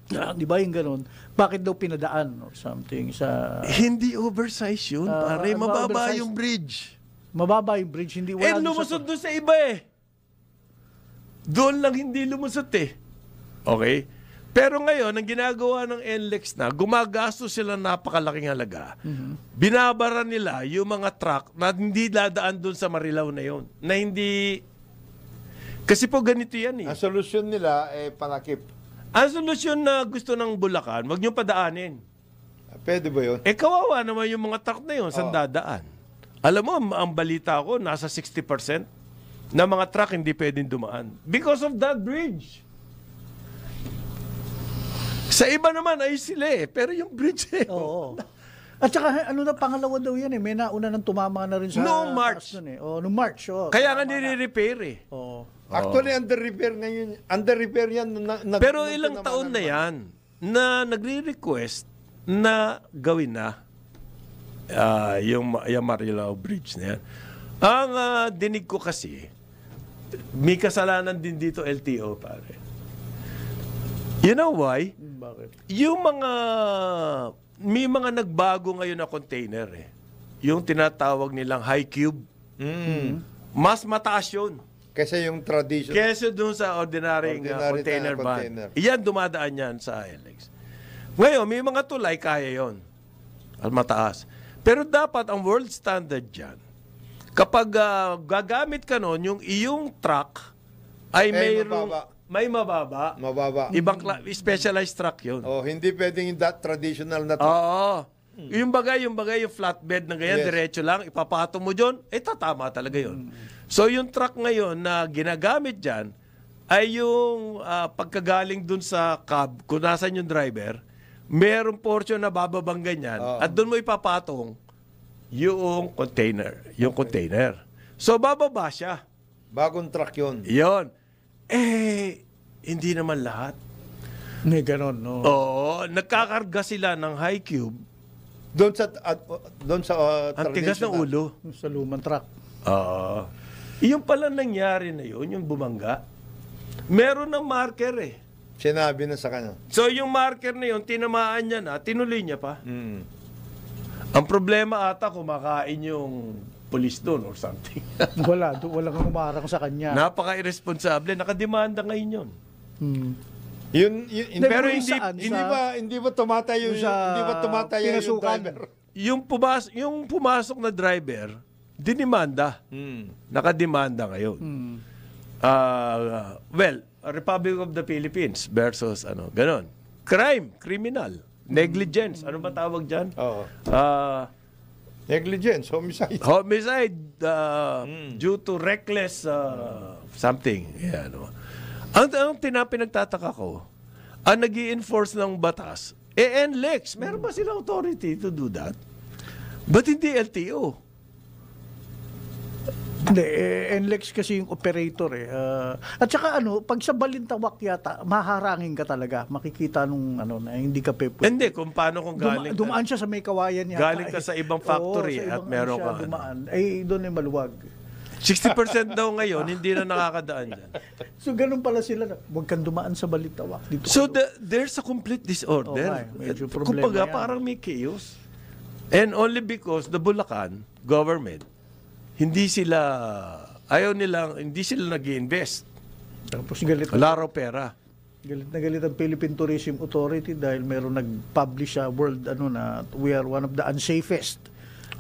di ba yung ganun? Bakit daw pinadaan or something sa... Hindi oversized yun, pare. Mababa oversized? yung bridge. Mababa yung bridge, hindi wala Lumusot doon sa iba eh. Doon lang hindi lumusot eh. Okay? Pero ngayon, ang ginagawa ng NLEX na, gumagastos sila napakalaking halaga. Binabara nila yung mga truck na hindi dadaan doon sa Marilao na yon. Na hindi... Kasi po ganito yan eh. Ang solusyon nila panakip. Ang solusyon na gusto ng Bulacan, wag niyong padaanin. Pwede ba yun? Kawawa naman yung mga truck na yun, saan dadaan? Alam mo, ang balita ko, nasa 60% na mga truck hindi pwedeng dumaan. Because of that bridge. Sa iba naman ay sila eh, pero yung bridge eh. Oo. At saka ano na pangalawa daw yan eh, may nauna nang tumama na rin sa Noong March. taas nun eh. Noong March. Kaya nga nire-repair eh. Actually, under repair ngayon. Under repair yan. Pero ilang taon na yan na nagre-request na gawin na yung Marilao Bridge na yan. Ang dinig ko kasi, may kasalanan din dito LTO, pare. You know why? Bakit? Yung may mga nagbago ngayon na container eh. Yung tinatawag nilang high cube. Mas mataas yun. Kasi yung tradition. Kesa doon sa ordinary container van. container. Iyan, dumadaan yan sa ILX. Ngayon, may mga tulay, kaya yon. At mataas. Pero dapat ang world standard dyan, kapag gagamit ka nun, yung iyong truck ay may mababa. Mababa. Ibang specialized truck yun. Hindi pwedeng yung traditional na truck. Oo. Yung bagay, yung flatbed na ganyan, diretso lang, ipapato mo dyan, tatama talaga yun. So yung truck ngayon na ginagamit dyan, ay yung pagkagaling dun sa cab, kung nasan yung driver, merong portion na bababang ganyan, at dun mo ipapatong yung container. Yung container. So bababa siya. Bagong truck yun. Yun. Hindi naman lahat. May ganon, no? Oo, nagkakarga sila ng high cube. Doon sa ang tigas ng ulo. Sa lumang truck. Oo. Yung pala nangyari na yun, yung bumangga, meron ng marker eh. Sinabi na sa kanya. So yung marker na yun, tinamaan niya na, tinuloy niya pa. Ang problema ata, kumakain yung police doon or something. Walang humarang sa kanya. Napaka-irresponsable. Nakademanda ngayon yun. Pero hindi ba tumatay yung driver? Yung pumasok na driver, dinimanda. Nakademanda ngayon. Republic of the Philippines versus ganon. Crime, criminal, negligence. Ano ba tawag dyan? Negligence, homicide. Homicide due to reckless something. Yeah, Ang pinagtataka ko, ang nag-i-enforce ng batas, NLEX, meron ba silang authority to do that? But hindi LTO? Hindi, NLEX kasi yung operator eh. At saka pag sa Balintawak yata, maharangin ka talaga. Makikita nung na hindi ka pwede. Hindi, kung paano kung galing Dumaan siya sa may kawayan yata. galing ka sa ibang factory Oo, sa at ibang meron siya ka. dumaan. Doon ay maluwag. 60% daw ngayon, hindi na nakakadaan dyan. So ganun pala sila. Huwag kang dumaan sa Balintawak. Dito So there's a complete disorder. Medyo problema Kumbaga, yan. parang may chaos. And only because the Bulacan government, hindi sila nag-i-invest. Tapos galit Wala raw pera. na galit ang Philippine Tourism Authority dahil meron nag-publish sa world na we are one of the unsafest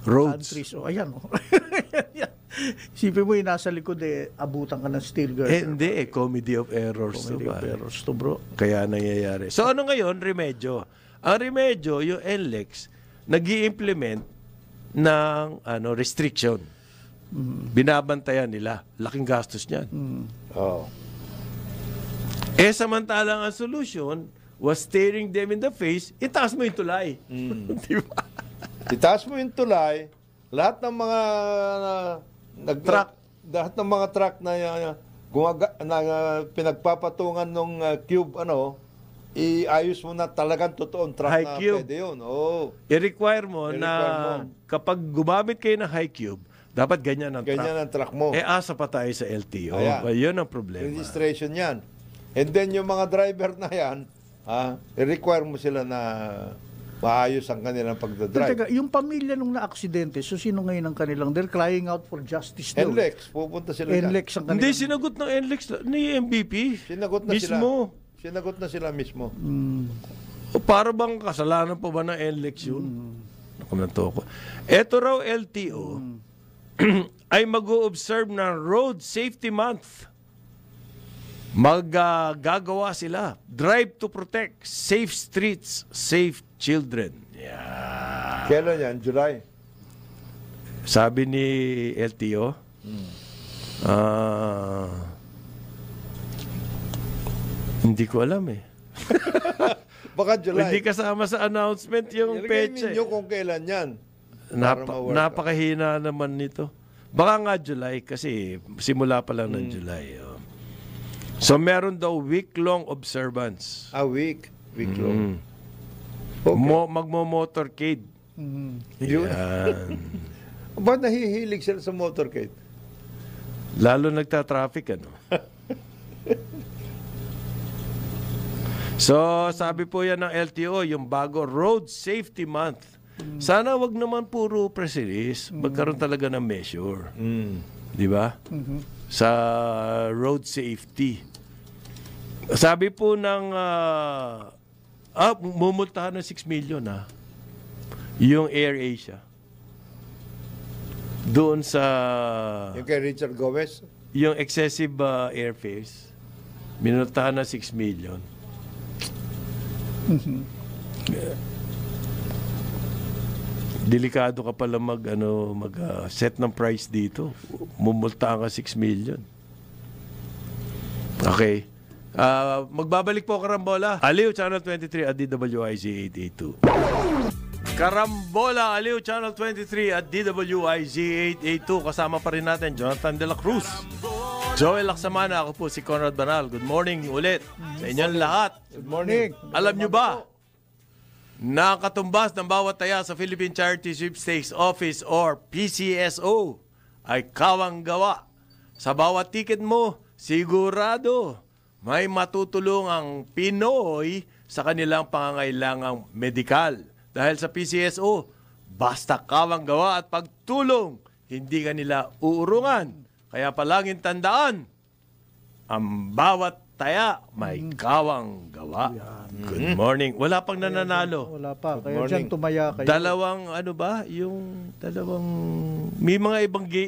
Roads. countries. Ayan. Sipin mo yung nasa likod abutan ka ng steel girder. Hindi comedy of errors. Comedy of errors to, bro. Kaya nangyayari. So ano ngayon? Remedyo. Ang remedyo, yung NLEX, nag-i-implement ng restriction. Binabantayan nila. Laking gastos niyan. Oh. Samantalang ang solution was staring them in the face, itaas mo yung tulay. Di ba? Itaas mo yung tulay, lahat ng mga Truck. lahat ng mga truck na pinagpapatungan ng cube iayos mo na talagang totoong truck High na cube. pwede yun. Oo. I-require mo na I-require mo. kapag gumamit kayo ng high cube, dapat ganyan ang Ganyan truck. ang truck mo. Asa pa tayo sa LTO. Ayan. Yun ang problema. Registration yan. And then yung mga driver na yan, i-require mo sila na maayos ang kanilang pagdadrive. Teka, yung pamilya nung na-aksidente, so sino ngayon ang kanilang? They're crying out for justice daw. NLEX, pupunta sila dyan. NLEX ang kanilang. Hindi, sinagot ng NLEX ni MVP. Sinagot na sila. Mismo. Sinagot na sila mismo. O para bang kasalanan pa ba ng NLEX yun? Naku, natoko. Eto raw LTO ay mag-o-observe ng Road Safety Month. Gagawa sila. Drive to protect. Safe streets, safe children. Yeah. Kailan yan? July? Sabi ni LTO, hindi ko alam eh. Baka July. Hindi kasama sa announcement yung pecha. Ilagay ninyo kung kailan yan. Para ma-work Napakahina naman nito. Baka nga July kasi simula pa lang ng July. Oh. So meron daw week-long observance. A week. Week long. Okay. Magmo-motorcade. Yun. Yan. Ba't nahihilig sila sa motorcade? Lalo nagta-traffic, ano? So, sabi po yan ng LTO, yung bago Road Safety Month. Sana wag naman puro press release. Magkaroon talaga ng measure. Di ba? Sa road safety. Sabi po ng mumultahan ng 6 million yung AirAsia. Doon sa Yung kay Richard Gomez? yung excessive airfares. Minultahan ng 6 million. Delikado ka pala set ng price dito. Mumultahan ka 6 million. Okay. Magbabalik po Karambola. Aliw Channel 23 at DWIZ 882. Karambola, Aliw Channel 23 at DWIZ 882. Kasama pa rin natin Jonathan De La Cruz, Joel Laksamana. Ako po si Conrad Banal. Good morning ulit sa inyong lahat. Good morning. Alam nyo ba, nakatumbas ng bawat taya sa Philippine Charity Sweepstakes Office or PCSO ay kawang gawa. Sa bawat ticket mo, sigurado may matutulong ang Pinoy sa kanilang pangangailangang medikal. Dahil sa PCSO, basta kawang gawa at pagtulong, hindi ka nila uurungan. Kaya palaging tandaan, ang bawat taya may kawang gawa. Good morning. Wala pang nananalo. Wala pa. Kaya morning. dyan tumaya kayo. Dalawang may mga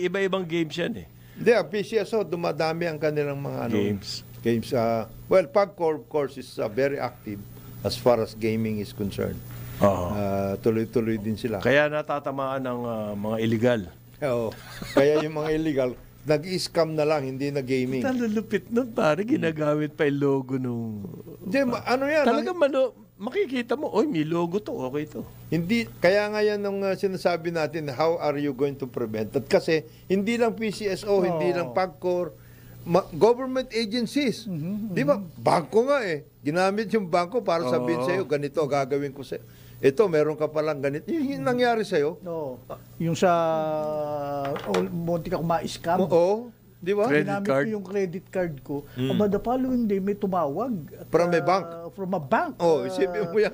iba-ibang games yan eh. Hindi, ang PCSO, dumadami ang kanilang mga Games. Games. Well, PAGCOR, of course, is very active as far as gaming is concerned. Oo. Tuloy-tuloy din sila. Kaya natatamaan ng mga illegal. Oo. Kaya yung mga illegal, nag-scam na lang, hindi na gaming. Talulupit nun, pare. Ginagamit pa yung logo nung... Hindi, ano yan? Talagang makikita mo, oy, may logo to, okay to. Hindi, kaya nga yan nung sinasabi natin, how are you going to prevent? At kasi, hindi lang PCSO, hindi lang PAGCOR, government agencies. Di ba? Bangko nga eh. Ginamit yung bangko para sabihin sa'yo, ganito gagawin ko sa'yo. Ito, meron ka palang ganito. Yung nangyari sa'yo. No. Yung sa munti ka ma-scam. Oo. Di ba? Credit Ginamit card. ko yung credit card ko. Aba, the following day, may tumawag. At, From a bank. From a bank. Oh, isipin mo yan.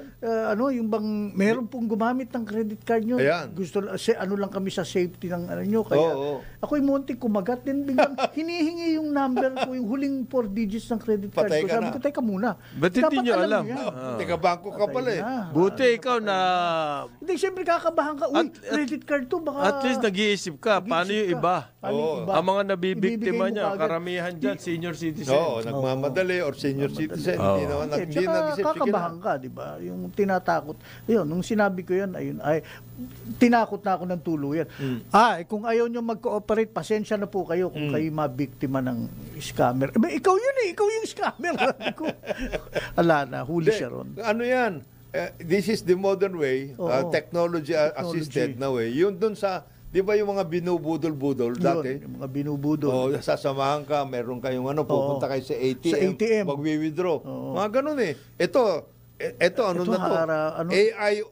Yung bang, meron pong gumamit ng credit card nyo. Ayan. Gusto, lang kami sa safety ng ano nyo. Kaya, Oo. ako'y munti kumagat. Then biglang hinihingi yung number ko, yung huling 4 digits ng credit card Patay ko. ka Sabi na. ko, teka muna. Ba't hindi Dapat nyo alam? yan. Teka, bangko ka pala eh. Na. Buti ikaw na, Hindi, siyempre kakabahan ka. Uy, credit card to. Baka, at least nag-iisip ka, paano yung iba? Paano yung iba? Ang mga nabibiktima Ibibigay mo niya, kaagad. karamihan dyan, senior citizen. Oo, nagmamadali or senior citizen. Hindi naman, Okay, hindi tsaka nag-isip. Sige kakabahan na. ka, di ba? Yung tinatakot. Yun, nung sinabi ko yan, ayun, ay, tinakot na ako ng tuluyan. Kung ayaw nyo mag-cooperate, pasensya na po kayo kung kayo mabiktima ng scammer. Ikaw yun eh, ikaw yung scammer. Sabi ko. Ala na, huli siya ron. Ano yan? This is the modern way, Oo. technology-assisted na way. Yun dun sa, di ba yung mga binubudol-budol dati? Yun, yung mga binubudol. O, sasamahan ka, meron kayong pupunta kayo sa ATM, Sa ATM. magwi-withdraw. Mga ganun eh. Ito ano Ito, na to? AI,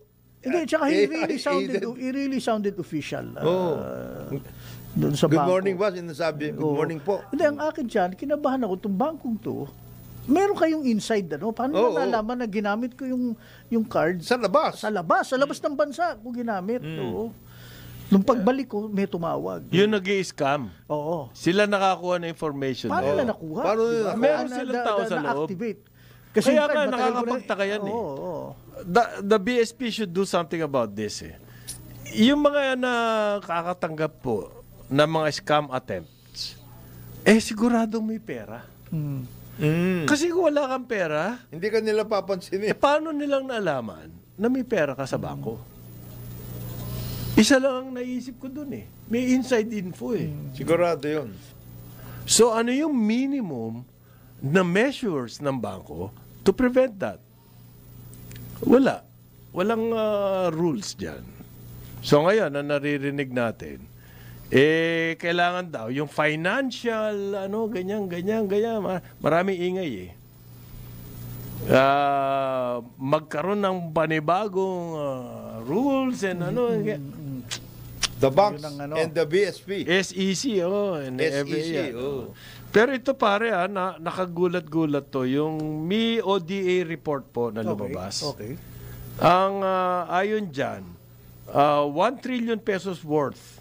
Hindi, tsaka he AI-aided. really sounded official. Oo. Doon sa Good bangko. morning ba? Sinasabi, good Oo. morning po. Hindi, ang akin dyan, kinabahan ako, itong bangkong to, meron kayong inside, paano Oo, nalaman na ginamit ko yung card Sa labas. sa labas ng bansa ko ginamit. Oo. Nung pagbalik ko, may tumawag. Yung nag-i-scam. Oo. Sila nakakuha ng information. Paano na. nila nakuha? Paano nila Diba? nakuha? Meron silang tao sa loob. Na-activate. Kaya yung nga, card, matagal ko na- nakakapagtaka yan eh. Oo. The BSP should do something about this eh. Yung mga nakakatanggap po ng mga scam attempts, siguradong may pera. Kasi kung wala kang pera, Hindi ka nila papansinin. paano nilang naalaman na may pera ka sa bangko? Isa lang ang naisip ko dun eh. May inside info eh. Sigurado yun. So ano yung minimum na measures ng bangko to prevent that? Wala. Walang rules dyan. So ngayon, na naririnig natin, kailangan daw yung financial, ganyan. Maraming ingay eh. Magkaroon ng panibagong rules and The banks Yun ang and the BSP. SEC, and SEC, every, oh. Pero ito pare, nakagulat-gulat to. Yung may ODA report po na lumabas. Okay. Ang ayon dyan, 1 trillion pesos worth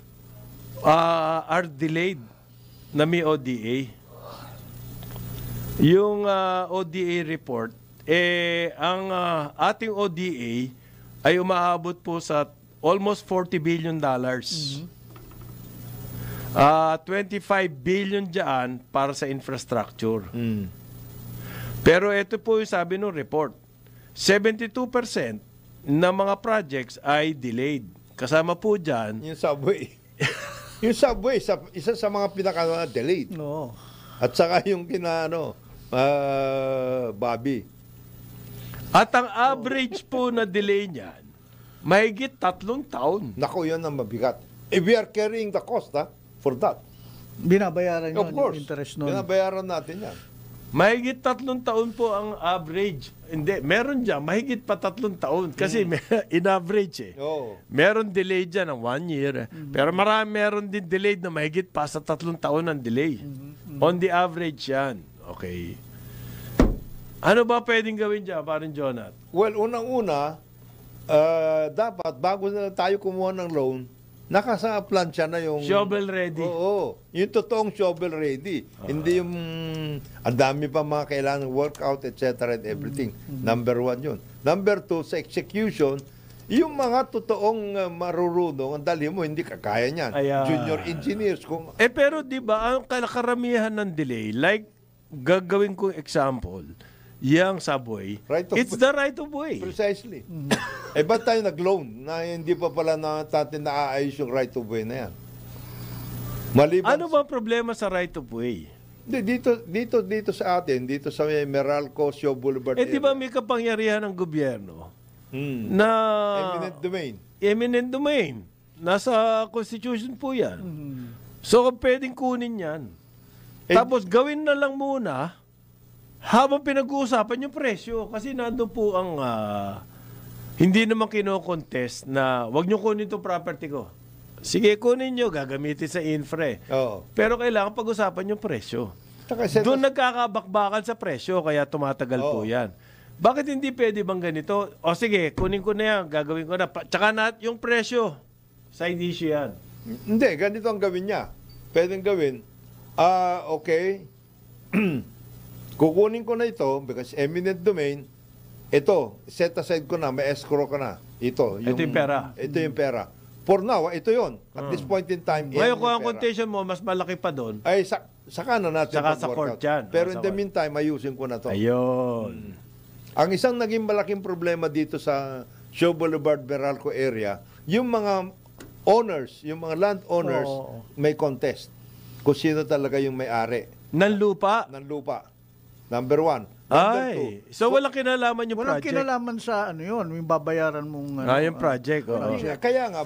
are delayed na may ODA. Yung ODA report, ang ating ODA ay umaabot po sa almost $40 billion. 25 billion dyan para sa infrastructure. Pero ito po yung sabi ng report. 72% ng mga projects ay delayed. Kasama po dyan, Yung subway. Yung subway, isa sa mga pinaka-delayed. No. At saka yung Bobby. at ang average po na delay niyan, mahigit 3 taon. Naku, yun ang mabigat. We are carrying the cost for that. Binabayaran Of yun, course. yung interest nun. Binabayaran natin yan. Mahigit 3 taon po ang average. Hindi, meron dyan, mahigit pa 3 taon. Kasi in average Oo. Meron delay dyan ng 1 year. Pero meron din delayed na mahigit pa sa 3 taon ang delay. On the average yan. Okay. Ano ba pwedeng gawin dyan, parang Jonat? Well, unang-una, dapat bago na tayo kumuha ng loan, naka-plansya na yung... Shovel ready. Oo. Yung totoong shovel ready. Hindi yung... Ang dami pa mga kailangan workout, etc. and everything. Number 1 yun. Number 2, sa execution, yung mga totoong marurunong, ang dali mo, hindi kakaya niyan. Ayan. Junior engineers. Kung Pero di ba ang karamihan ng delay, like gagawin kong example, yung subway, Right of it's way. the right of way. Precisely. Ba't tayo nag-loan na hindi pa pala natin naaayos yung right of way na yan? Maliban Ano ba ang problema sa right of way? Dito sa atin, dito sa Meralco, Shaw Boulevard. di ba may kapangyarihan ng gobyerno na Eminent domain. eminent domain. Nasa Constitution po yan. So, pwedeng kunin yan. Tapos, gawin na lang muna habang pinag-uusapan yung presyo. Kasi nandun po ang hindi naman kino-contest na wag nyo kunin itong property ko. Sige, kunin nyo, gagamitin sa infra. Oo. Pero kailangan pag-usapan yung presyo. Kasi Doon nagkakabakbakan sa presyo, kaya tumatagal po yan. Bakit hindi pwede bang ganito? O sige, kunin ko na yan, gagawin ko na. Tsaka na yung presyo, side issue yan. Hindi, ganito ang gawin niya. Pwedeng gawin, okay, kukunin ko na ito because eminent domain, ito, set aside ko na, may escrow ko na. Ito yung pera. Ito yung pera. For now, ito yon. At this point in time, Ngayon, yan kung yung ang pera. quotation mo, mas malaki pa doon. Ay, saka na natin Saka sa pag-workout. court yan. Pero Sa in the court. meantime, ayusin ko na to. Ayun. Ang isang naging malaking problema dito sa Shaw Boulevard, Meralco area, yung mga owners, yung mga landowners, may contest kung sino talaga yung may-ari Ng lupa. ng lupa. Number one. Number two, Ay. So, walang kinalaman yung Walang project. kinalaman sa yun, yung babayaran mong Yung project. Oo. kaya nga,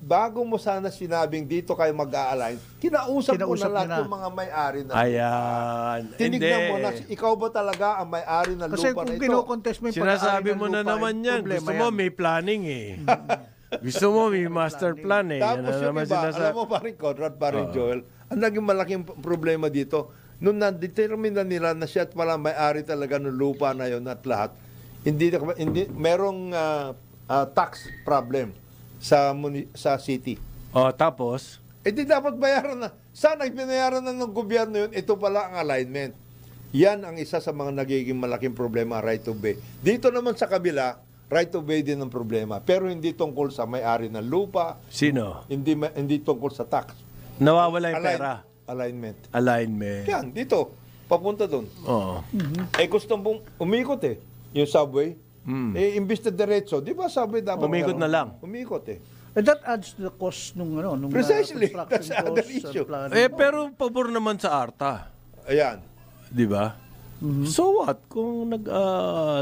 bago mo sana sinabing dito kayo mag-a-align, kinausap mo Kinausap na lahat niyo na. yung mga may-ari na. Ayan. Tinignan Hindi. mo na, ikaw ba talaga ang may-ari ng Kasi lupa kung na ito? kino-contest mo yung Sinasabi pag-aari ng mo na lupa, naman yan. problema Gusto mo yan. may planning eh. Gusto mo may master plan eh. Yan Tapos na yung naman iba, sinasabi. alam mo paring Conrad, paring Joel, ang naging malaking problema dito, nung na-determine na nila na siya at pala may-ari talaga ng lupa na yon at lahat, hindi merong tax problem sa city. Tapos? Di dapat bayaran na. Sana binayaran na ng gobyerno yun, ito pala ang alignment. Yan ang isa sa mga nagiging malaking problema, right of way. Dito naman sa kabila, right of way din ang problema. Pero hindi tungkol sa may-ari ng lupa, Sino? hindi tungkol sa tax. Nawawala yung pera. Alignment. Alignment. Yan, dito. Papunta doon. Oo. Gusto mong umikot yung subway. Imbis na diretso, di ba subway dapat Umikot ganun? na lang. Umikot That adds to the cost nung Precisely. construction That's another costs and issue. planning. Pero pabor naman sa ARTA. Ayan. Di ba? So what? Kung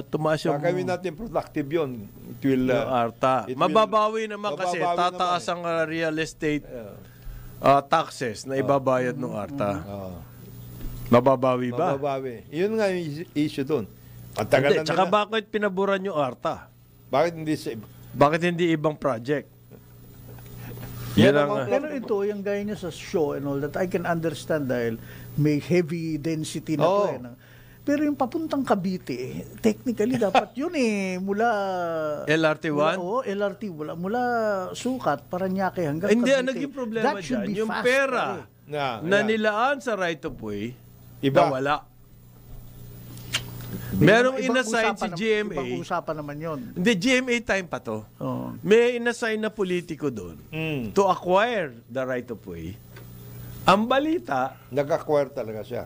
tumaas yung Gagawin natin productive yun. It will, ARTA. it will- Mababawi naman kasi mababawi tataas ang real estate taxes na ibabayad ng ARTA. Mababawi ba? Mababawi. Yun nga yung issue doon. Ang tagal Hindi, na tsaka nila. bakit pinaburan yung ARTA? Bakit hindi sa iba? Bakit hindi ibang project? Yan Yan ang... ang- Pero ito, yung gaya niya sa show and all that, I can understand dahil may heavy density na to. Oo. Pero yung papuntang Cavite, technically dapat yun mula... LRT1? Oo, LRT. Mula Sukat, Parañaque hanggang Hindi, Cavite. ang naging problema That should dyan, be yung fast, pera pare. na nilaan sa right of way, Iba. nawala. Merong Ibang inassign si usapan GMA. Ibang usapan naman yun. Hindi, GMA time pa to. Oo. May inassign na politiko doon to acquire the right of way. Ang balita, Nag-acquire talaga siya.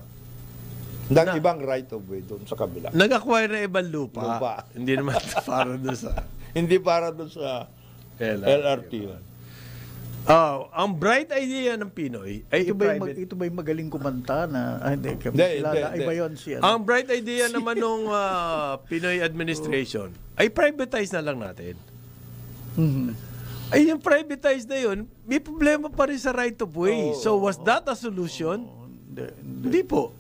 Ng ibang right of way doon sa kabila. nag-acquire na ibang lupa. Lupa. Hindi naman para doon sa Hindi para doon sa LRT. yun. ang bright idea ng Pinoy ay i-private. Ito ba yung magaling kumanta na... hindi. Hindi. Iba yun siya. Ang bright idea naman nung Pinoy administration ay privatize na lang natin. Ay, yung privatize na yun, may problema pa rin sa right of way. So, was that a solution? Hindi po.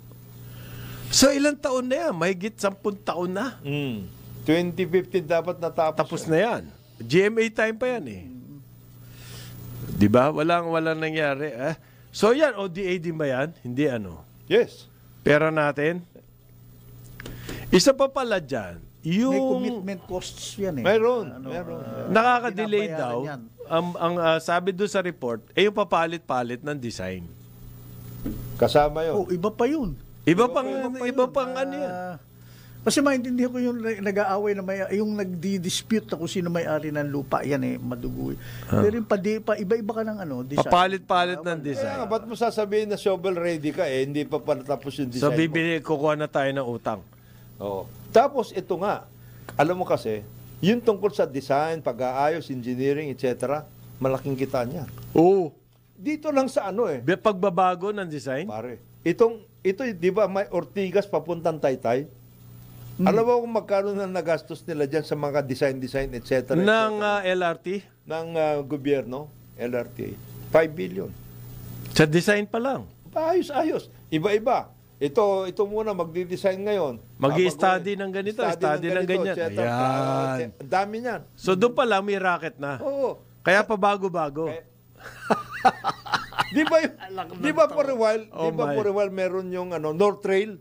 So, ilang taon na yan? Mahigit 10 taon na. 2015 dapat natapos. Tapos na yan. GMA time pa yan eh. Di ba? Walang nangyari. So, yan. ODA din ba yan? Hindi ano. Yes. Pera natin. Isa pa pala dyan, May yung commitment costs yan Meron. nakaka-delay binabayaran daw, yan. ang sabi doon sa report, yung papalit-palit ng design. Kasama yun. Oh, iba pa yun. Iba pang ano yan. Kasi maintindihan ko yung nag-aaway na yung nagdi-dispute na kung sino may-ari ng lupa, yan madugo. Pero yung iba-iba ka ng design. Papalit-palit ng Kaya design. nga, ba't mo sasabihin na shovel ready ka hindi pa pala tapos yung So, design mo? kukuha na tayo ng utang. Oo. Tapos ito nga, alam mo kasi, yung tungkol sa design, pag-aayos, engineering, etc., malaking kita niya. Oo. Dito lang sa Pagbabago ng design? pare. ito, di ba, may Ortigas papuntang Taytay? Alam mo kung magkano na nagastos nila dyan sa mga design, etc. Ng LRT? Ng gobyerno, LRT. 5 billion. Sa design pa lang. Ayos. Iba-iba. Ito muna magdi-design ngayon. Mag-i-study ng ganito, study ng ganyan. Ayan. Dami niyan. So doon pa lang may racket na. Oo. Kaya pa bago-bago. Di ba for a while meron yung North Trail?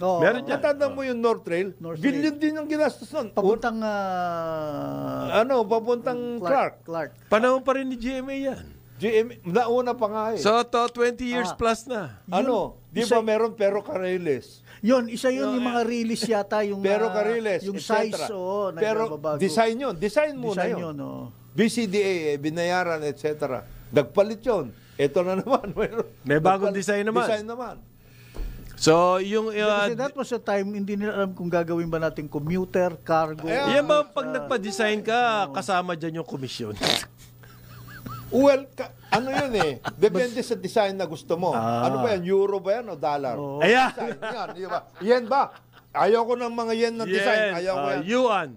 Oo. Meron dyan. Matanda mo yung North Trail? North Billion din yung ginastos nun. Papuntang Papuntang Clark. Panahon pa rin ni GMA yan. Nauna pa nga eh. So, 20 years plus na. Di ba meron Pero Carriles? Yun, isa yun yung mga release yata, yung Pero Carriles, yung etc. size, Pero nagbabago. design yun. Design muna Design yun. yun, BCDA, binayaran, etc. Nagpalit yun. Ito na naman. May bagong design naman. Design naman. So, yung... Kasi that was a time, hindi nila alam kung gagawin ba natin commuter, cargo. yan ba, pag nagpa-design ka, kasama dyan yung komisyon? Well, ano yun eh. Depende sa design na gusto mo. Ano ba yan? Euro ba yan o dollar? Ayan. Design, yan, di ba? Yen ba? Ayaw ko ng mga yen na design. Ayaw ko yan. Yuan.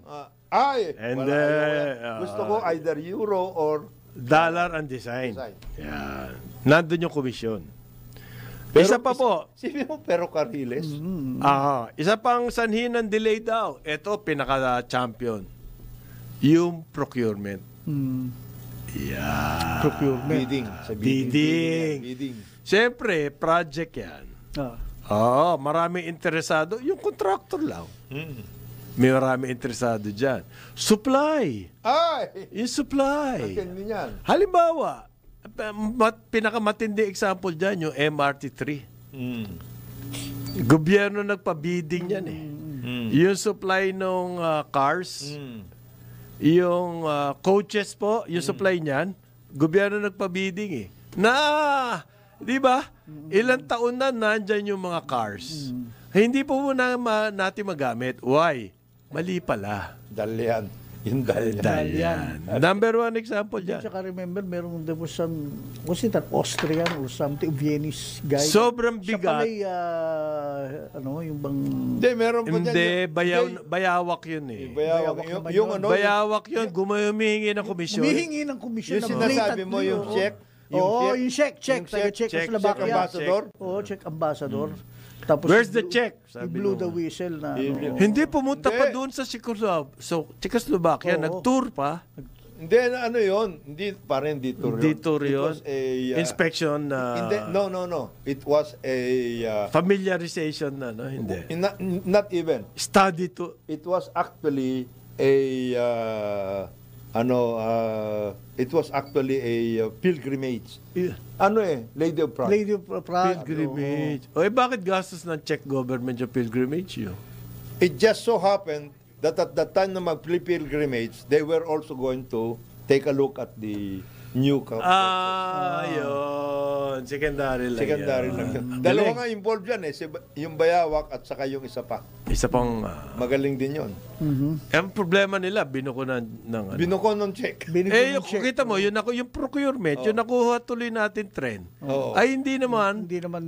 And ayaw ko yan. Gusto ko either euro or dollar ang design. Yan. Nandun yung komisyon. Pero Isa pa po. Sabi mo, Pero Carriles? Isa pang sanhi ng delay daw. Ito, pinaka-champion. Yung procurement. Yeah. Procurement. Bidding. Bidding. Siyempre, project yan. Maraming interesado. Yung contractor lang. May maraming interesado dyan. Supply. Yung supply. Matindi yan. Halimbawa, pinakamatindi example dyan, yung MRT3. Gobyerno nagpa-bidding yan eh. Yung supply ng cars, yung coaches po, yung supply niyan, gobyerno nagpa-bidding eh. Di ba? Ilang taon na nandyan yung mga cars. Hindi po muna natin magamit. Why? Mali pala. Dalian. Yung dalian. Number one example dyan. Tsaka remember, there was some, was it an Austrian or something, Viennese guy? Sobrang bigat. Siya pala, yung bang... Hindi, meron po dyan. Hindi, bayawak yun eh. Bayawak yun, humihingi ng komisyon. Humihingi ng komisyon. Yung sinasabi mo, yung check. Yung check. Taga-check sa Slovakia. Check ambassador. Check ambassador. Tapos Where's the check? He blew the whistle na. Hindi, pumunta pa doon sa Czechoslovakia. Nag-tour pa. Hindi, ano yun? Hindi tour yun. Hindi tour yun? It was a... inspection. No. It was a... familiarization na, no? Hindi. Not even. Study to... It was actually a... it was actually a pilgrimage. Lady of Prague. Lady of Prague. Pilgrimage. Bakit gastos ng Czech government yung pilgrimage yun? It just so happened that at that time na mag-pilgrimage, they were also going to take a look at the new yun. Secondary lang yun. Dalawa nga involved yan eh. Yung bayawak at saka yung isa pa. Isa pang... magaling din yun. Ang problema nila, binuko ng binuko ng check. Kita mo, yung procurement, yung nakuha tuloy natin trend, ay hindi naman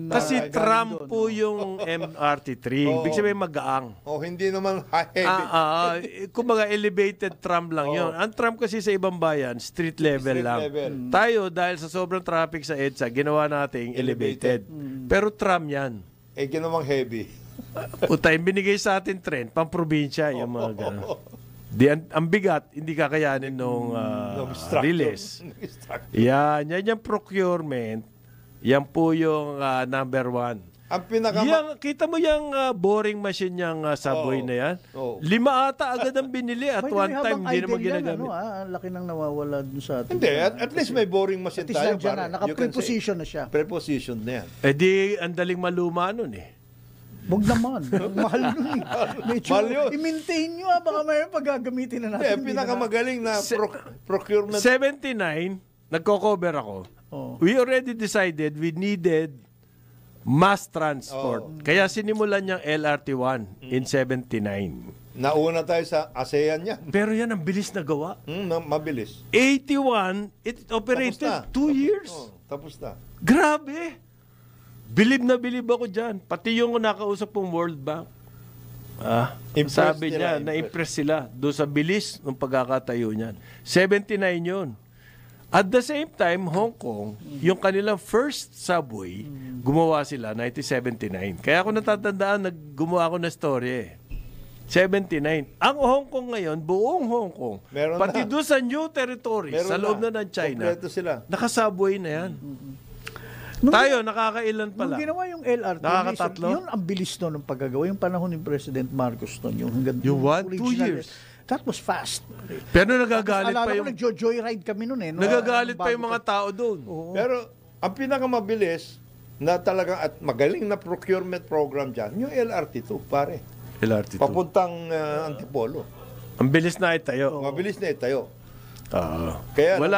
kasi tram po yung MRT3. Ibig sabihin magaang. Hindi naman heavy. Kumbaga elevated tram lang yun. Ang tram kasi sa ibang bayan, street level lang. Tayo, dahil sa sobrang traffic sa EDSA, ginawa nating elevated. Pero tram yan. Ginawang heavy. Yung binigay sa atin trend, pang-probinsya, yung mga gano'n. Ang bigat, hindi kakayanin nung release. Yan yung procurement. Yan po yung number one. Ang kita mo yung boring machine yung subway na yan? 5 ata agad ang binili at one time hindi naman ginagamit. Ang laki nang nawawala dun sa atin. Hindi, at least may boring machine tayo. Naka-preposition na siya. Preposition na yan. Di, ang daling maluma nun eh. Huwag naman. Mahal nun eh. Mahal yun. I-maintain nyo baka may paggagamitin na natin. Pinakamagaling na procurement. 79, nagko-cover ako. We already decided we needed mass transport. Kaya sinimulan niyang LRT1 in 79. Nauna tayo sa ASEAN yan. Pero yan ang bilis na gawa. Mabilis. 81, it operated 2 years. Tapos na. Grabe! bilib na bilib ako dyan. Pati yung nakausap pong World Bank. Impressed Sabi sila, niya, na-impress sila doon sa bilis ng pagkakatayo niyan. 79 yun. At the same time, Hong Kong, yung kanilang first subway, gumawa sila 1979. Kaya ako natatandaan, gumawa ako na story 79. Ang Hong Kong ngayon, buong Hong Kong, Meron pati na. doon sa new territory, Meron sa loob na. na ng China, Kompleto sila. nakasubway na yan. Nung- Tayo, nakakailan pa Nung lang. ginawa yung LRT, Nakakatatlo? yun ang bilis nun ng paggagawa. Yung panahon ni President Marcos nun, yung hanggang Yung 1-2 original, years. That was fast. Pero nagagalit Alala pa ko, yung nagjo-joyride kami nun eh. nagagalit pa yung Bago mga tao doon. Pero ang pinakamabilis na talagang at magaling na procurement program dyan, yung LRT2, pare. LRT2. Papuntang Antipolo. Ang bilis na itayo. Mabilis na itayo. Wala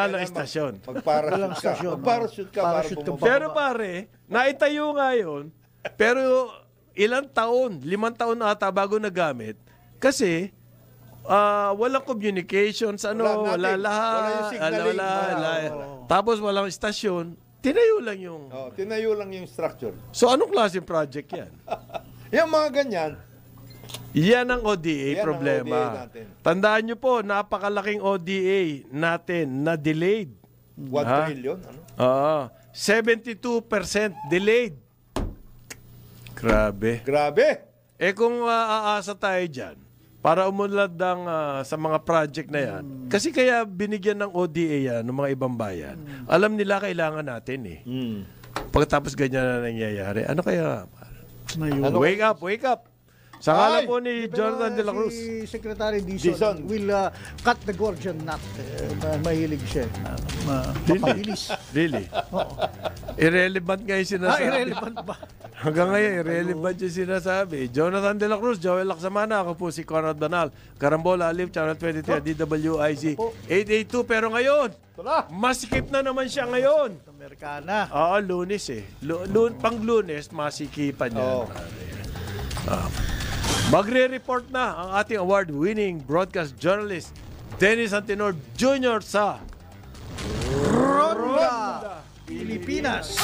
lang kailangan istasyon. Walang istasyon, Mag-parachute ka. Parachute para ka bumaba. Pero pare, naitayo nga yun, pero ilang taon, 5 taon na ata bago nagamit, kasi walang communications, Wala wala nothing. lahat. Wala yung signaling. Wala. Tapos walang istasyon, tinayo lang yung... Tinayo lang yung structure. So anong klaseng project yan? Yung mga ganyan, Yan ang ODA Yan ang problema. ODA natin. Tandaan nyo po, napakalaking ODA natin na delayed. 1 trillion. Ano? 72% delayed. Grabe. Grabe! Kung aasa tayo dyan, para umunlad sa mga project na yan, kasi kaya binigyan ng ODA yan, ng mga ibang bayan, alam nila kailangan natin eh. Pagkatapos ganyan na nangyayari, ano kaya? Wake up! Sa ngala po ni Jonathan De La Cruz. Si Secretary Dizon will cut the Gordian knot. Mahilig siya. Mapabilis. Really? Irrelevant nga yung sinasabi. Irrelevant ba? Hanggang ngayon, irrelevant yung sinasabi. Jonathan De La Cruz, Joel Laksamana, ako po si Conrad Banal, Carambola, Alif, Channel 23, DWIZ, 882. Pero ngayon, masikip na naman siya ngayon. Amerikana. Lunes eh. Pang-Lunes, masikipan yan. Magre-report na ang ating award-winning broadcast journalist, Dennis Antinor Jr. sa Ronda Pilipinas.